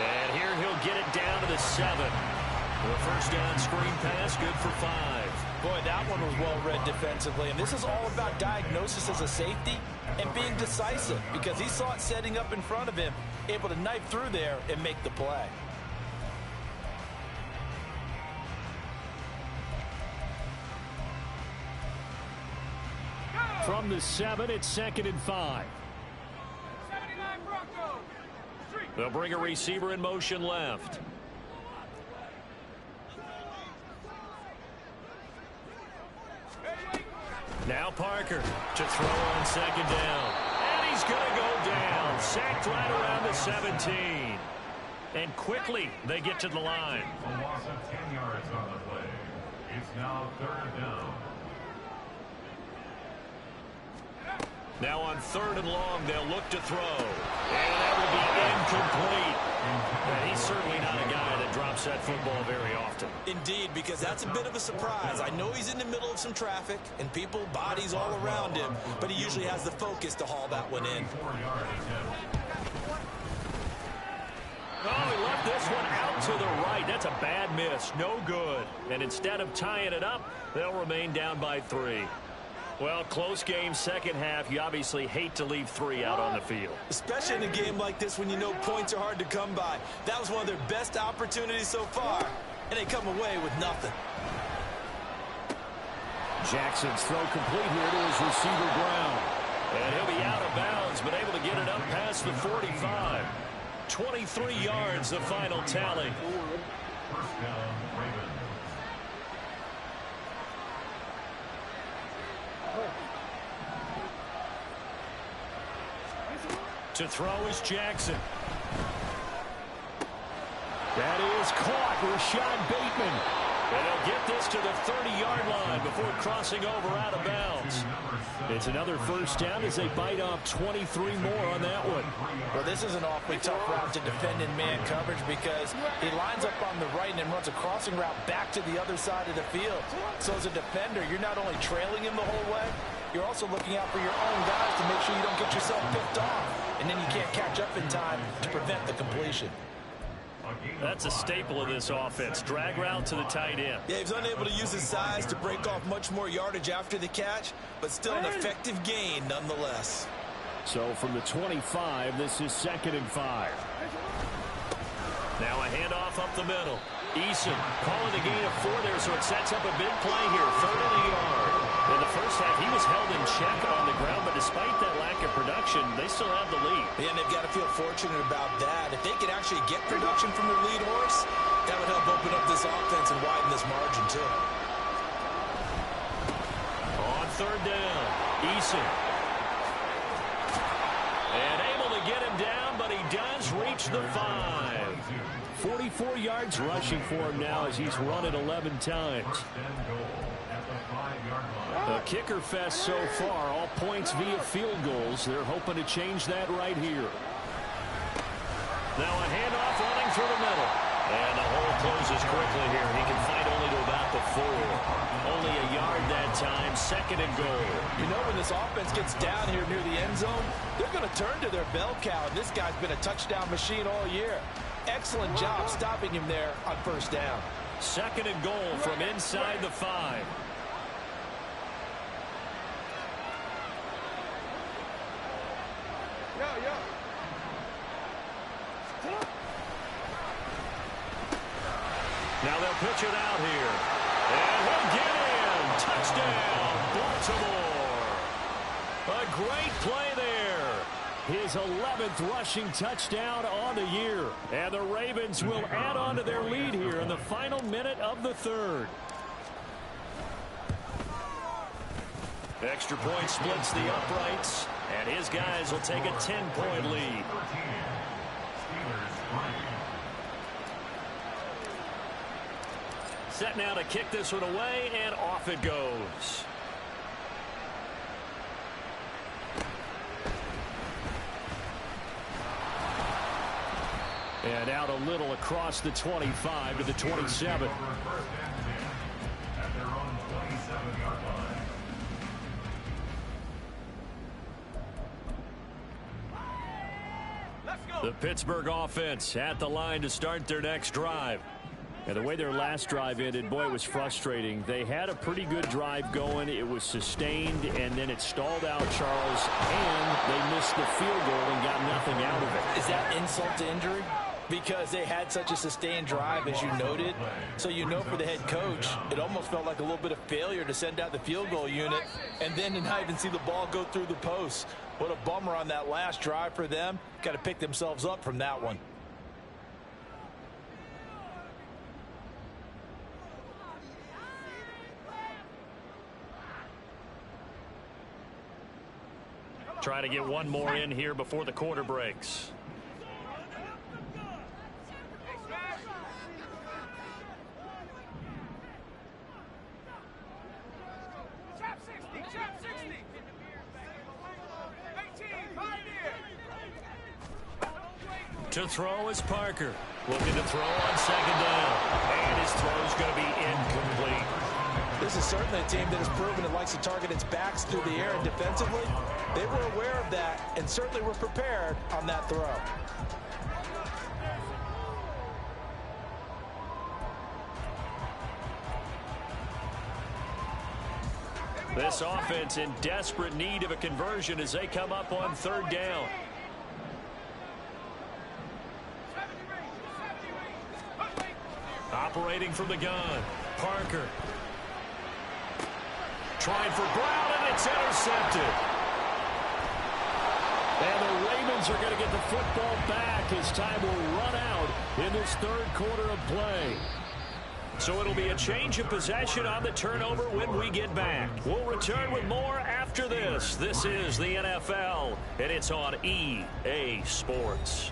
And here he'll get it down to the 7. The first down screen pass, good for 5. Boy, that one was well read defensively. And this is all about diagnosis as a safety and being decisive, because he saw it setting up in front of him, able to knife through there and make the play. From the 7, it's 2nd and 5. They'll bring a receiver in motion left. Now Parker to throw on 2nd down. And he's going to go down. Sacked right around the 17. And quickly they get to the line. A loss of 10 yards on the play. It's now 3rd down. Now on 3rd and long, they'll look to throw. And that will be incomplete. And he's certainly not a guy that drops that football very often. Indeed, because that's a bit of a surprise. I know he's in the middle of some traffic and people, bodies all around him, but he usually has the focus to haul that one in. Oh, he left this one out to the right. That's a bad miss. No good. And instead of tying it up, they'll remain down by 3. Well, close game, second half. You obviously hate to leave 3 out on the field. Especially in a game like this when you know points are hard to come by. That was one of their best opportunities so far, and they come away with nothing. Jackson's throw complete here to his receiver Brown. And he'll be out of bounds, but able to get it up past the 45. 23 yards, the final tally. First down, Ravens. To throw is Jackson. That is caught. Rashad Bateman. And they'll get this to the 30-yard line before crossing over out of bounds. It's another first down as they bite off 23 more on that one. Well, this is an awfully tough route to defend in man coverage because he lines up on the right and then runs a crossing route back to the other side of the field. So as a defender, you're not only trailing him the whole way, you're also looking out for your own guys to make sure you don't get yourself picked off. And then you can't catch up in time to prevent the completion. That's a staple of this offense. Drag route to the tight end. Yeah, he's unable to use his size to break off much more yardage after the catch, but still an effective gain nonetheless. So from the 25, this is 2nd and 5. Now a handoff up the middle. Eason calling a gain of 4 there, so it sets up a big play here. 3rd and a yard. In the first half, he was held in check on the ground, but despite that lack of production, they still have the lead. Yeah, and they've got to feel fortunate about that. If they could actually get production from their lead horse, that would help open up this offense and widen this margin, too. On 3rd down, Eason. And able to get him down, but he does reach the 5. 44 yards rushing for him now as he's run it 11 times. A kicker fest so far, all points via field goals. They're hoping to change that right here. Now a handoff running through the middle. And the hole closes quickly here. He can fight only to about the 4. Only a yard that time, 2nd and goal. You know, when this offense gets down here near the end zone, they're going to turn to their bell cow. And this guy's been a touchdown machine all year. Excellent job stopping him there on 1st down. 2nd and goal from inside the 5. Now they'll pitch it out here. And he'll get in. Touchdown, Baltimore. A great play there. His 11th rushing touchdown on the year. And the Ravens will add on to their lead here in the final minute of the 3rd. Extra point splits the uprights. And his guys will take a 10-point lead. Set now to kick this one away, and off it goes. And out a little across the 25 to the 27. The Pittsburgh offense at the line to start their next drive. And the way their last drive ended, boy, it was frustrating. They had a pretty good drive going. It was sustained, and then it stalled out, Charles, and they missed the field goal and got nothing out of it. Is that insult to injury? because they had such a sustained drive, as you noted. So you know for the head coach, it almost felt like a little bit of failure to send out the field goal unit and then to not even see the ball go through the post. What a bummer on that last drive for them. Got to pick themselves up from that one. Try to get one more in here before the quarter breaks. To throw is Parker. Looking to throw on second down. And his throw is going to be incomplete. This is certainly a team that has proven it likes to target its backs through the air, and defensively, they were aware of that and certainly were prepared on that throw. This offense in desperate need of a conversion as they come up on third down. Operating from the gun, Parker. Trying for Brown, and it's intercepted. And the Ravens are going to get the football back as time will run out in this third quarter of play. So it'll be a change of possession on the turnover when we get back. We'll return with more after this. This is the NFL, and it's on EA Sports.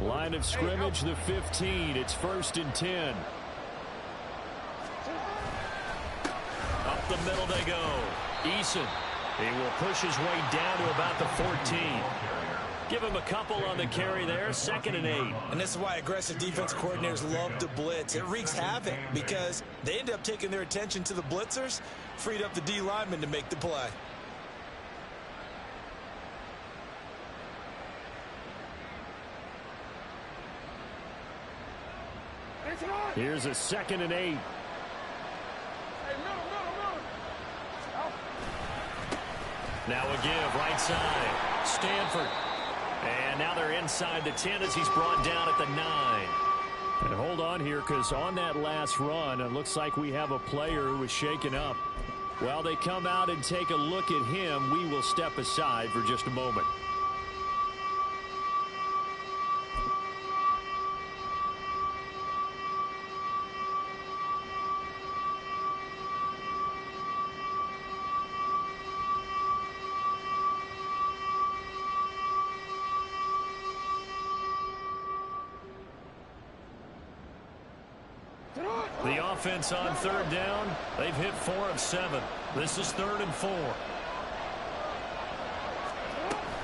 Line of scrimmage, the 15. It's 1st and 10. Up the middle they go. Eason. He will push his way down to about the 14. Give him a couple on the carry there. 2nd and 8. And this is why aggressive defense coordinators love to blitz. It wreaks havoc because they end up taking their attention to the blitzers, freed up the D lineman to make the play. Here's a 2nd and 8. Now a give, right side. Stanford. And now they're inside the 10 as he's brought down at the 9. And hold on here, because on that last run, it looks like we have a player who was shaken up. While they come out and take a look at him, we will step aside for just a moment. The offense on third down, they've hit 4 of 7. This is 3rd and 4.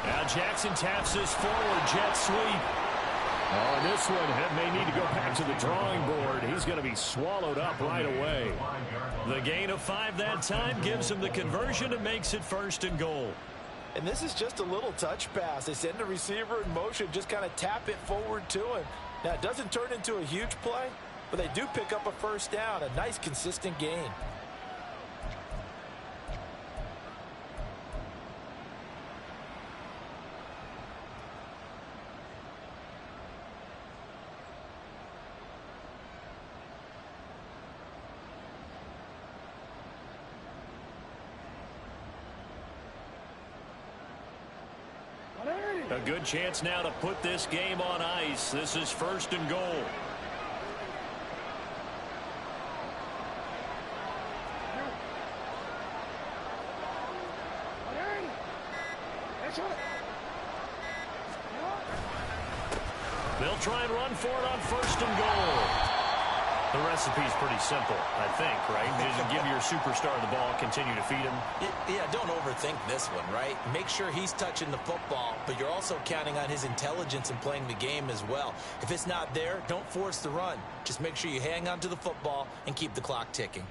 Now Jackson taps this forward jet sweep. Oh, this one may need to go back to the drawing board. He's going to be swallowed up right away. The gain of 5 that time gives him the conversion and makes it 1st and goal. And this is just a little touch pass. They send the receiver in motion, just kind of tap it forward to him. Now, it doesn't turn into a huge play, but they do pick up a 1st down, a nice consistent gain. A good chance now to put this game on ice. This is 1st and goal. They'll try and run for it on 1st and goal. The recipe's pretty simple, I think, right? Just give your superstar the ball, continue to feed him. Yeah, don't overthink this one, right? Make sure he's touching the football, but you're also counting on his intelligence in playing the game as well. If it's not there, don't force the run. Just make sure you hang on to the football and keep the clock ticking.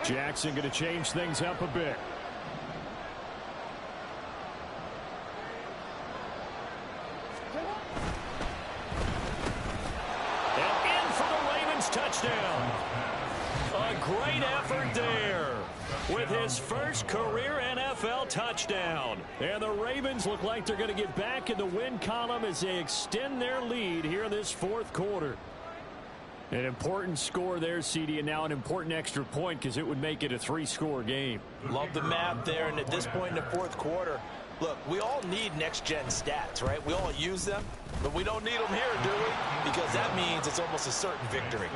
Jackson going to change things up a bit. And in for the Ravens touchdown. A great effort there with his first career NFL touchdown. And the Ravens look like they're going to get back in the win column as they extend their lead here in this fourth quarter. An important score there, CD, and now an important extra point because it would make it a 3-score game. Love the math there, and at this point in the fourth quarter, look, we all need next-gen stats, right? We all use them, but we don't need them here, do we? Because that means it's almost a certain victory.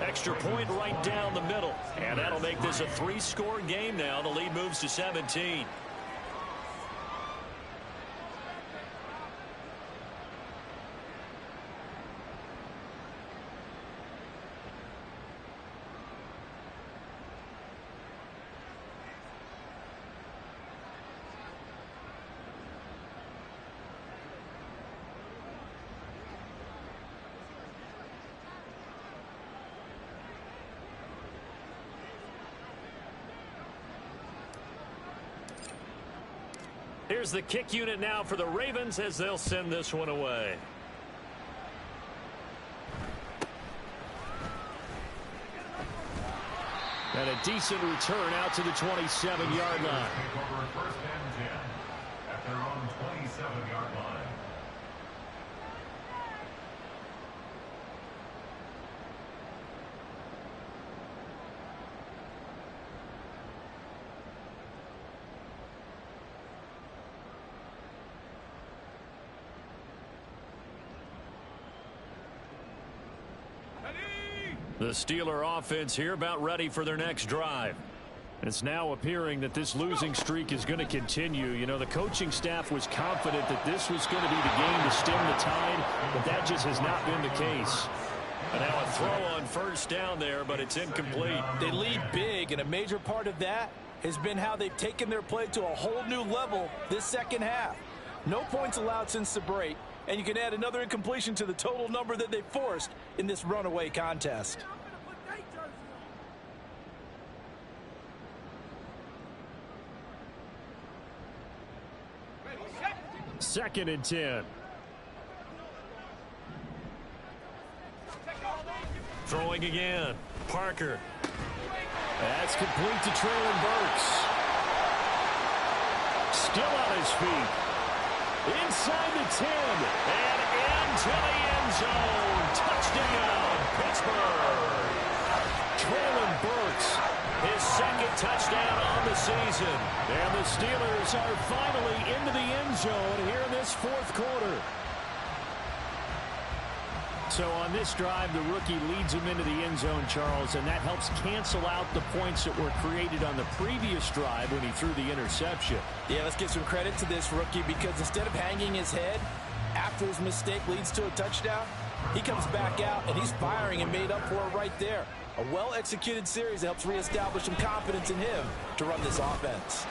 Extra point right down the middle, and that'll make this a 3-score game now. The lead moves to 17. Here's the kick unit now for the Ravens as they'll send this one away. And a decent return out to the 27-yard line. First and 10 at their own 27-yard line. The Steeler offense here about ready for their next drive. It's now appearing that this losing streak is going to continue. You know, the coaching staff was confident that this was going to be the game to stem the tide, but that just has not been the case. And now a throw on first down there, but it's incomplete. They lead big, and a major part of that has been how they've taken their play to a whole new level this second half. No points allowed since the break, and you can add another incompletion to the total number that they forced in this runaway contest. Second and 10. Throwing again. Parker. That's complete to Traylon Burks. Still on his feet. Inside the 10. And into the end zone. Touchdown, Pittsburgh. Traylon Burks. His second touchdown on the season. And the Steelers are finally into the end zone here in this fourth quarter. So on this drive, the rookie leads him into the end zone, Charles, and that helps cancel out the points that were created on the previous drive when he threw the interception. Yeah, let's give some credit to this rookie because instead of hanging his head after his mistake leads to a touchdown, he comes back out and he's firing and made up for it right there. A well-executed series that helps reestablish some confidence in him to run this offense.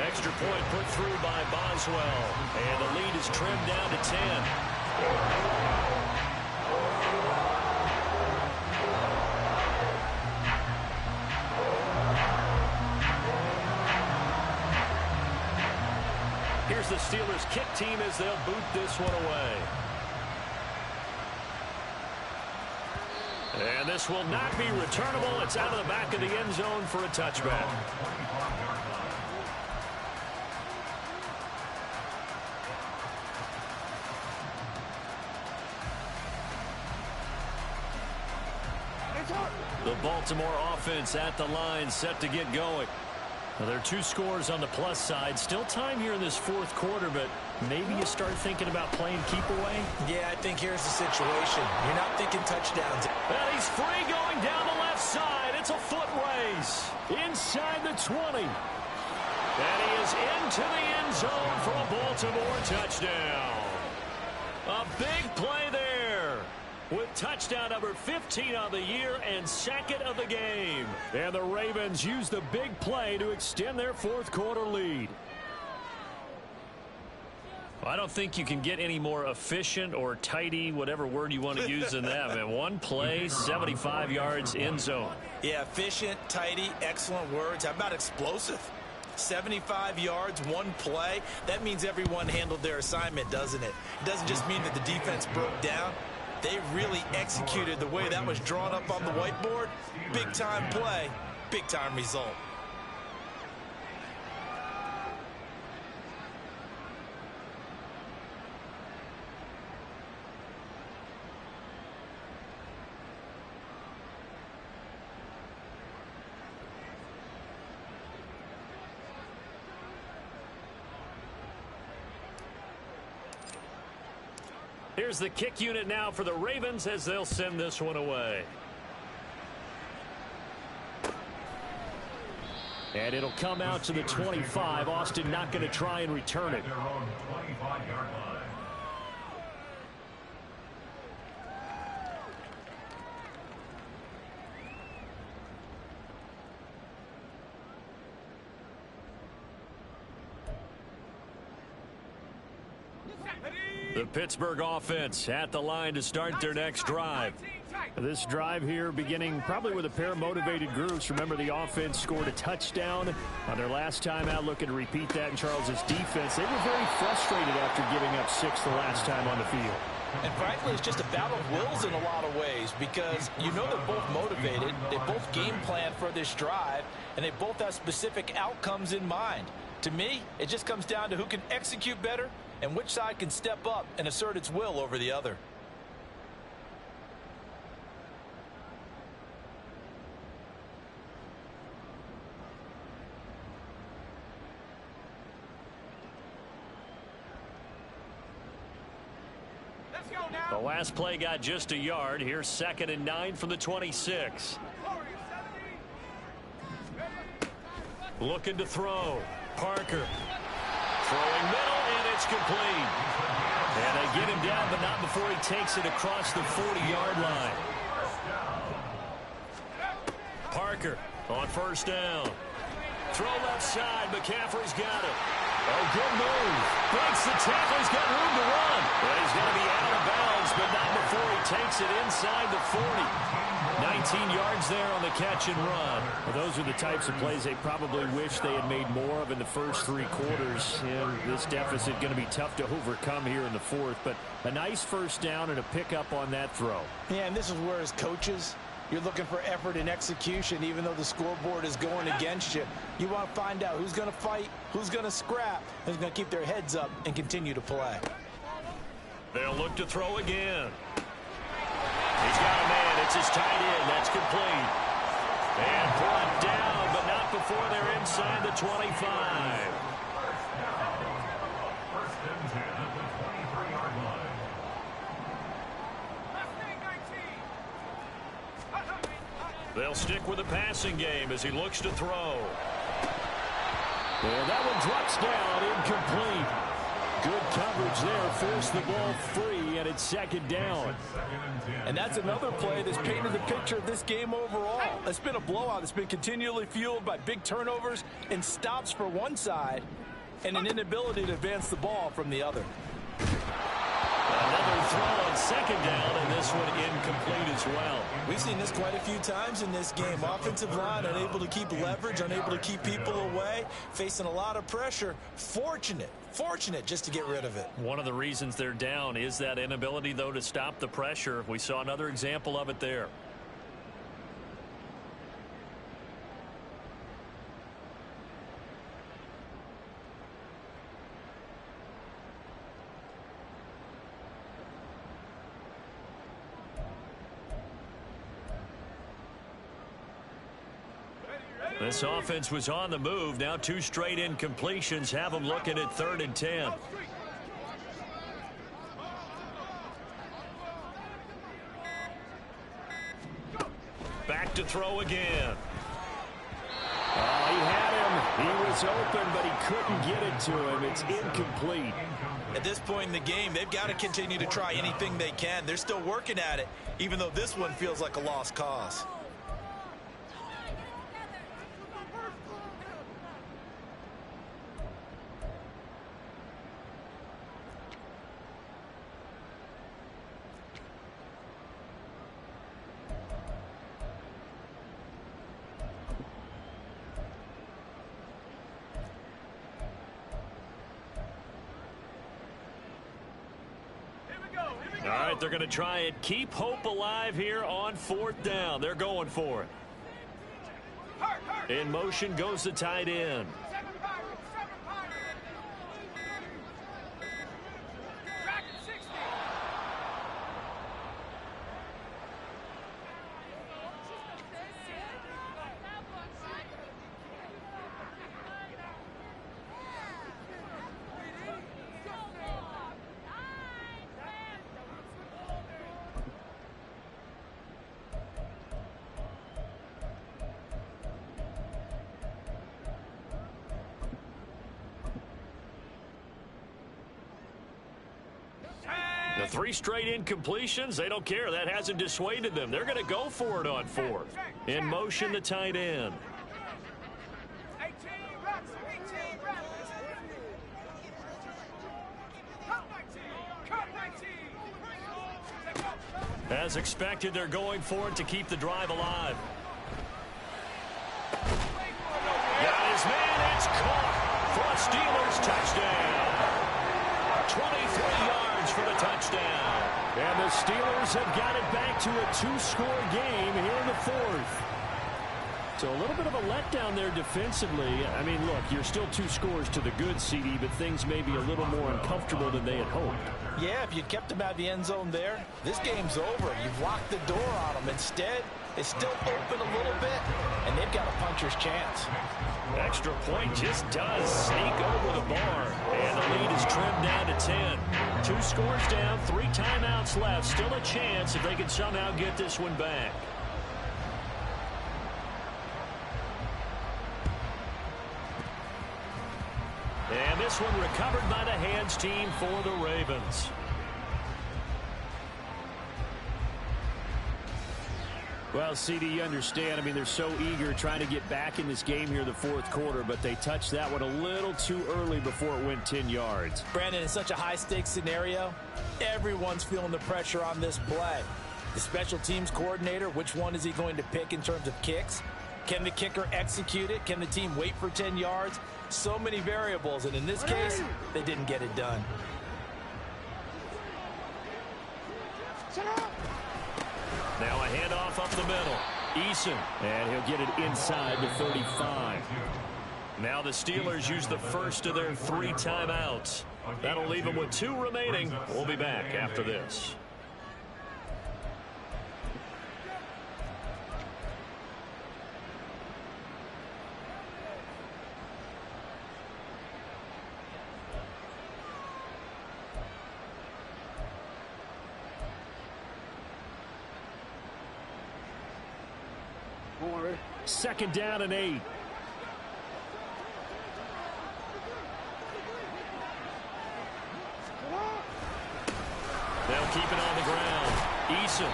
Extra point put through by Boswell, and the lead is trimmed down to 10. Here's the Steelers kick team as they'll boot this one away. And this will not be returnable. It's out of the back of the end zone for a touchback. The Baltimore offense at the line, set to get going. Well, there are 2 scores on the plus side. Still time here in this fourth quarter, but maybe you start thinking about playing keep away? Yeah, I think here's the situation. You're not thinking touchdowns. And he's free going down the left side. It's a foot race. Inside the 20. And he is into the end zone for a Baltimore touchdown. A big play there, with touchdown number 15 on the year and second of the game. And the Ravens use the big play to extend their fourth quarter lead. I don't think you can get any more efficient or tidy, whatever word you want to use in that. Man, one play, 75 yards, end zone. Yeah, efficient, tidy, excellent words. How about explosive? 75 yards, one play. That means everyone handled their assignment, doesn't it? It doesn't just mean that the defense broke down. They really executed the way that was drawn up on the whiteboard. Big-time play, big-time result. Here's the kick unit now for the Ravens as they'll send this one away. And it'll come out to the 25. Austin not going to try and return it. The Pittsburgh offense at the line to start their next drive. This drive here beginning probably with a pair of motivated groups. Remember, the offense scored a touchdown on their last time out, looking to repeat that in Charles's defense. They were very frustrated after giving up 6 the last time on the field. And frankly, it's just a battle of wills in a lot of ways, because you know they're both motivated, they both game plan for this drive, and they both have specific outcomes in mind. To me, it just comes down to who can execute better and which side can step up and assert its will over the other. The last play got just a yard. Here's 2nd and 9 from the 26. Looking to throw. Parker. Throwing middle, and it's complete. And they get him down, but not before he takes it across the 40-yard line. Parker on first down. Throw left side. McCaffrey's got it. Oh, good move. Breaks the tackle. He's got room to run. But he's going to be out of bounds, but not before he takes it inside the 40. 19 yards there on the catch and run. Well, those are the types of plays they probably wish they had made more of in the first 3 quarters. And this deficit going to be tough to overcome here in the fourth. But a nice first down and a pickup on that throw. Yeah, and this is where, as coaches, you're looking for effort and execution, even though the scoreboard is going against you. You want to find out who's going to fight, who's going to scrap, who's going to keep their heads up and continue to play. They'll look to throw again. He's got a man. It's his tight end. That's complete. And brought down, but not before they're inside the 25. They'll stick with the passing game as he looks to throw. And that one drops down, incomplete. Good coverage there, forced the ball free, and it's 2nd down. And that's another play that's painted the picture of this game overall. It's been a blowout. It's been continually fueled by big turnovers and stops for one side and an inability to advance the ball from the other. Another throw on 2nd down, and this one incomplete as well. We've seen this quite a few times in this game. Offensive line unable to keep leverage, unable to keep people away, facing a lot of pressure. Fortunate just to get rid of it. One of the reasons they're down is that inability, though, to stop the pressure. We saw another example of it there. This offense was on the move. Now 2 straight incompletions have them looking at 3rd and 10. Back to throw again. He had him. He was open, but he couldn't get it to him. It's incomplete. At this point in the game, they've got to continue to try anything they can. They're still working at it, even though this one feels like a lost cause. All right, they're going to try and keep hope alive here on 4th down. They're going for it. In motion goes the tight end. The 3 straight incompletions, they don't care. That hasn't dissuaded them. They're going to go for it on 4th. In motion, the tight end. As expected, they're going for it to keep the drive alive. Got his man, it's caught for a Steelers touchdown. 23 yards for the touchdown. And the Steelers have got it back to a 2-score game here in the 4th. So a little bit of a letdown there defensively. I mean, look, you're still 2 scores to the good, CD, but things may be a little more uncomfortable than they had hoped. Yeah, if you kept them out of the end zone there, this game's over. You've locked the door on them. Instead, it's still open a little bit, and they've got a puncher's chance. Extra point just does sneak over the bar, and the lead is trimmed down to 10. 2 scores down, 3 timeouts left. Still a chance if they can somehow get this one back. And this one recovered by the hands team for the Ravens. Well, CD, you understand. I mean, they're so eager trying to get back in this game here in the 4th quarter, but they touched that one a little too early before it went 10 yards. Brandon, in such a high-stakes scenario, everyone's feeling the pressure on this play. The special teams coordinator, which one is he going to pick in terms of kicks? Can the kicker execute it? Can the team wait for 10 yards? So many variables, and in this case, they didn't get it done. Now a handoff up the middle. Eason, and he'll get it inside the 35. Now the Steelers use the first of their 3 timeouts. That'll leave them with 2 remaining. We'll be back after this. Second down and 8. They'll keep it on the ground. Eason,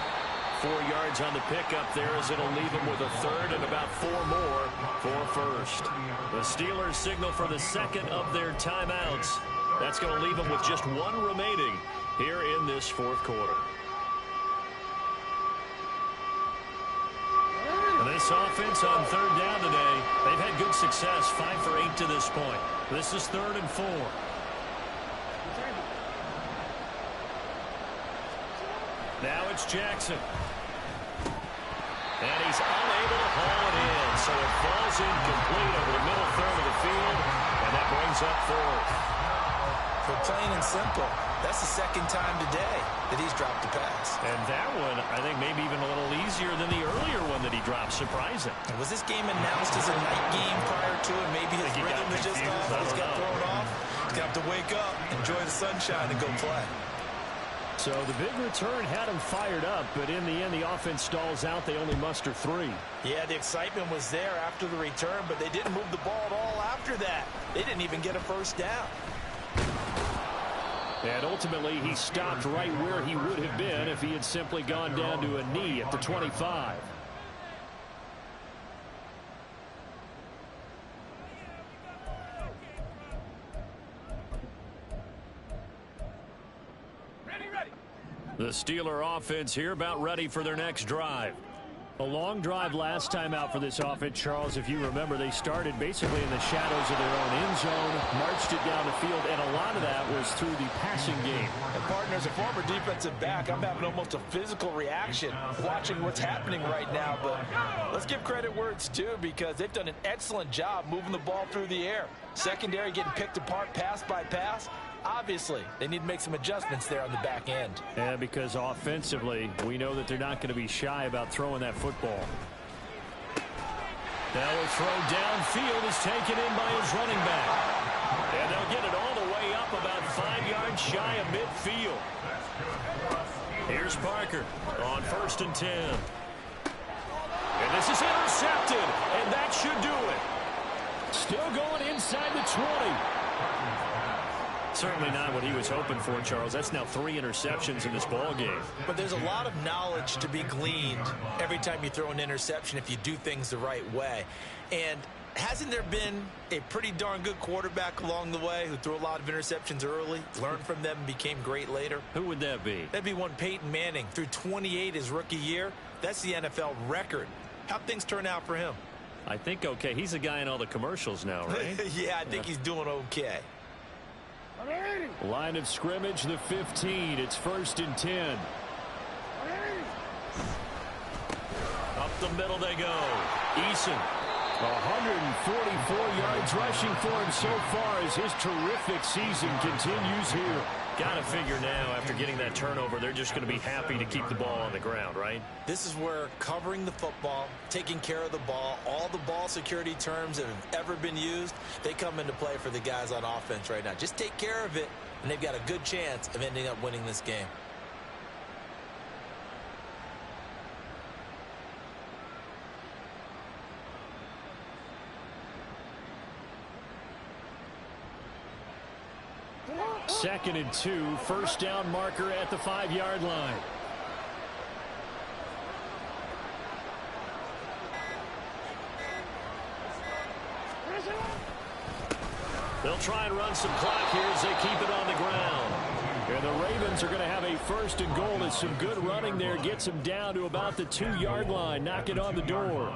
4 yards on the pickup there as it'll leave them with a 3rd and about 4 more for first. The Steelers signal for the second of their timeouts. That's going to leave them with just 1 remaining here in this 4th quarter. This offense on 3rd down today, they've had good success, 5 for 8 to this point. This is 3rd and 4. Now it's Jackson. And he's unable to haul it in, so it falls incomplete over the middle third of the field, and that brings up 4th. For plain and simple, That's the second time today that he's dropped a pass. And that one, I think, maybe even a little easier than the earlier one that he dropped. Surprising. And was this game announced as a night game prior to it? Maybe his rhythm was just off. He's got thrown off. He's got to wake up, enjoy the sunshine, and go play. So the big return had him fired up, but in the end, the offense stalls out. They only muster 3. Yeah, the excitement was there after the return, but they didn't move the ball at all after that. They didn't even get a first down. And ultimately, he stopped right where he would have been if he had simply gone down to a knee at the 25. The Steeler offense here about ready for their next drive. A long drive last time out for this offense, Charles. If you remember, they started basically in the shadows of their own end zone, marched it down the field, and a lot of that was through the passing game. And partner, as a former defensive back, I'm having almost a physical reaction watching what's happening right now. But let's give credit where it's due, because they've done an excellent job moving the ball through the air. Secondary getting picked apart pass by pass. Obviously, they need to make some adjustments there on the back end. Yeah, because offensively, we know that they're not going to be shy about throwing that football. Now a throw downfield is taken in by his running back. And they'll get it all the way up about 5 yards shy of midfield. Here's Parker on 1st and 10. And this is intercepted, and that should do it. Still going inside the 20. Certainly not what he was hoping for, Charles. That's now 3 interceptions in this ball game. But there's a lot of knowledge to be gleaned every time you throw an interception if you do things the right way. And hasn't there been a pretty darn good quarterback along the way who threw a lot of interceptions early, learned from them, and became great later? Who would that be? That'd be one Peyton Manning. Threw 28 his rookie year. That's the NFL record. How'd things turn out for him? I think okay. He's a guy in all the commercials now, right? Yeah, I think he's doing okay. Line of scrimmage, the 15. It's 1st and 10. Up the middle they go. Eason, 144 yards rushing for him so far as his terrific season continues here. Got to figure now, after getting that turnover, they're just going to be happy to keep the ball on the ground, right? This is where covering the football, taking care of the ball, all the ball security terms that have ever been used, they come into play for the guys on offense right now. Just take care of it, and they've got a good chance of ending up winning this game. Second and 2, first down marker at the 5-yard line. They'll try and run some clock here as they keep it on the ground. And the Ravens are going to have a 1st and goal. It's some good running there. Gets them down to about the 2-yard line. Knock it on the door.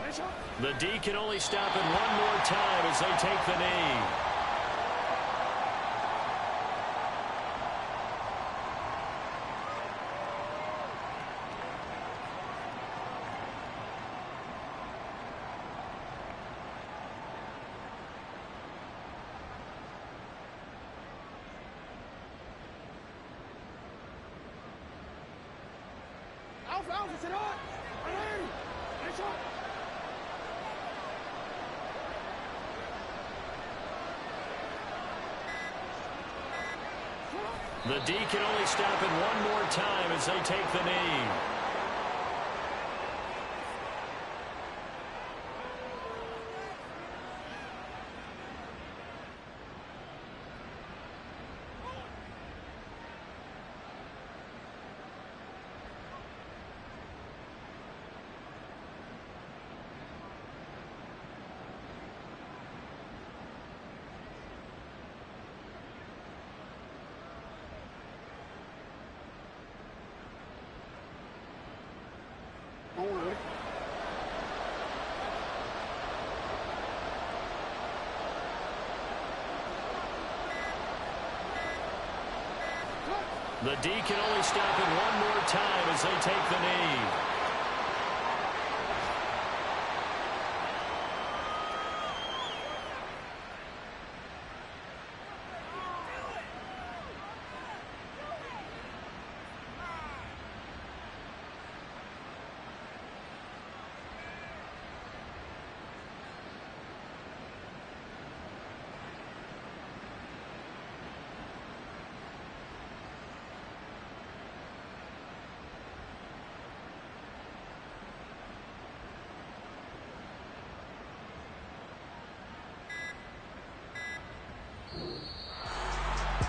Let's go. The D can only stop it one more time as they take the knee. The D can only stop it one more time as they take the knee. The D can only stop it one more time as they take the knee.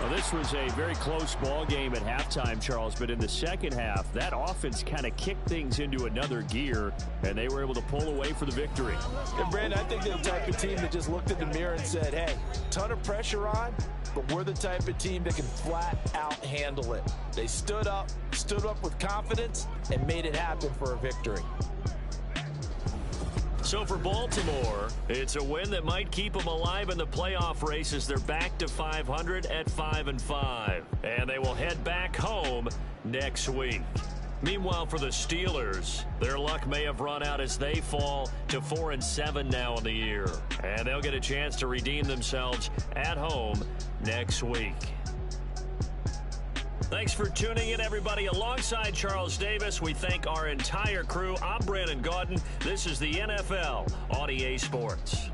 Well, this was a very close ball game at halftime, Charles, but in the second half, that offense kind of kicked things into another gear, and they were able to pull away for the victory. And Brandon, I think they're the type of team that just looked in the mirror and said, hey, ton of pressure on, but we're the type of team that can flat out handle it. They stood up with confidence, and made it happen for a victory. So for Baltimore, it's a win that might keep them alive in the playoff race as they're back to 500 at 5-5. And they will head back home next week. Meanwhile, for the Steelers, their luck may have run out as they fall to 4-7 now in the year. And they'll get a chance to redeem themselves at home next week. Thanks for tuning in, everybody. Alongside Charles Davis, we thank our entire crew. I'm Brandon Gaudin. This is the NFL on EA Sports.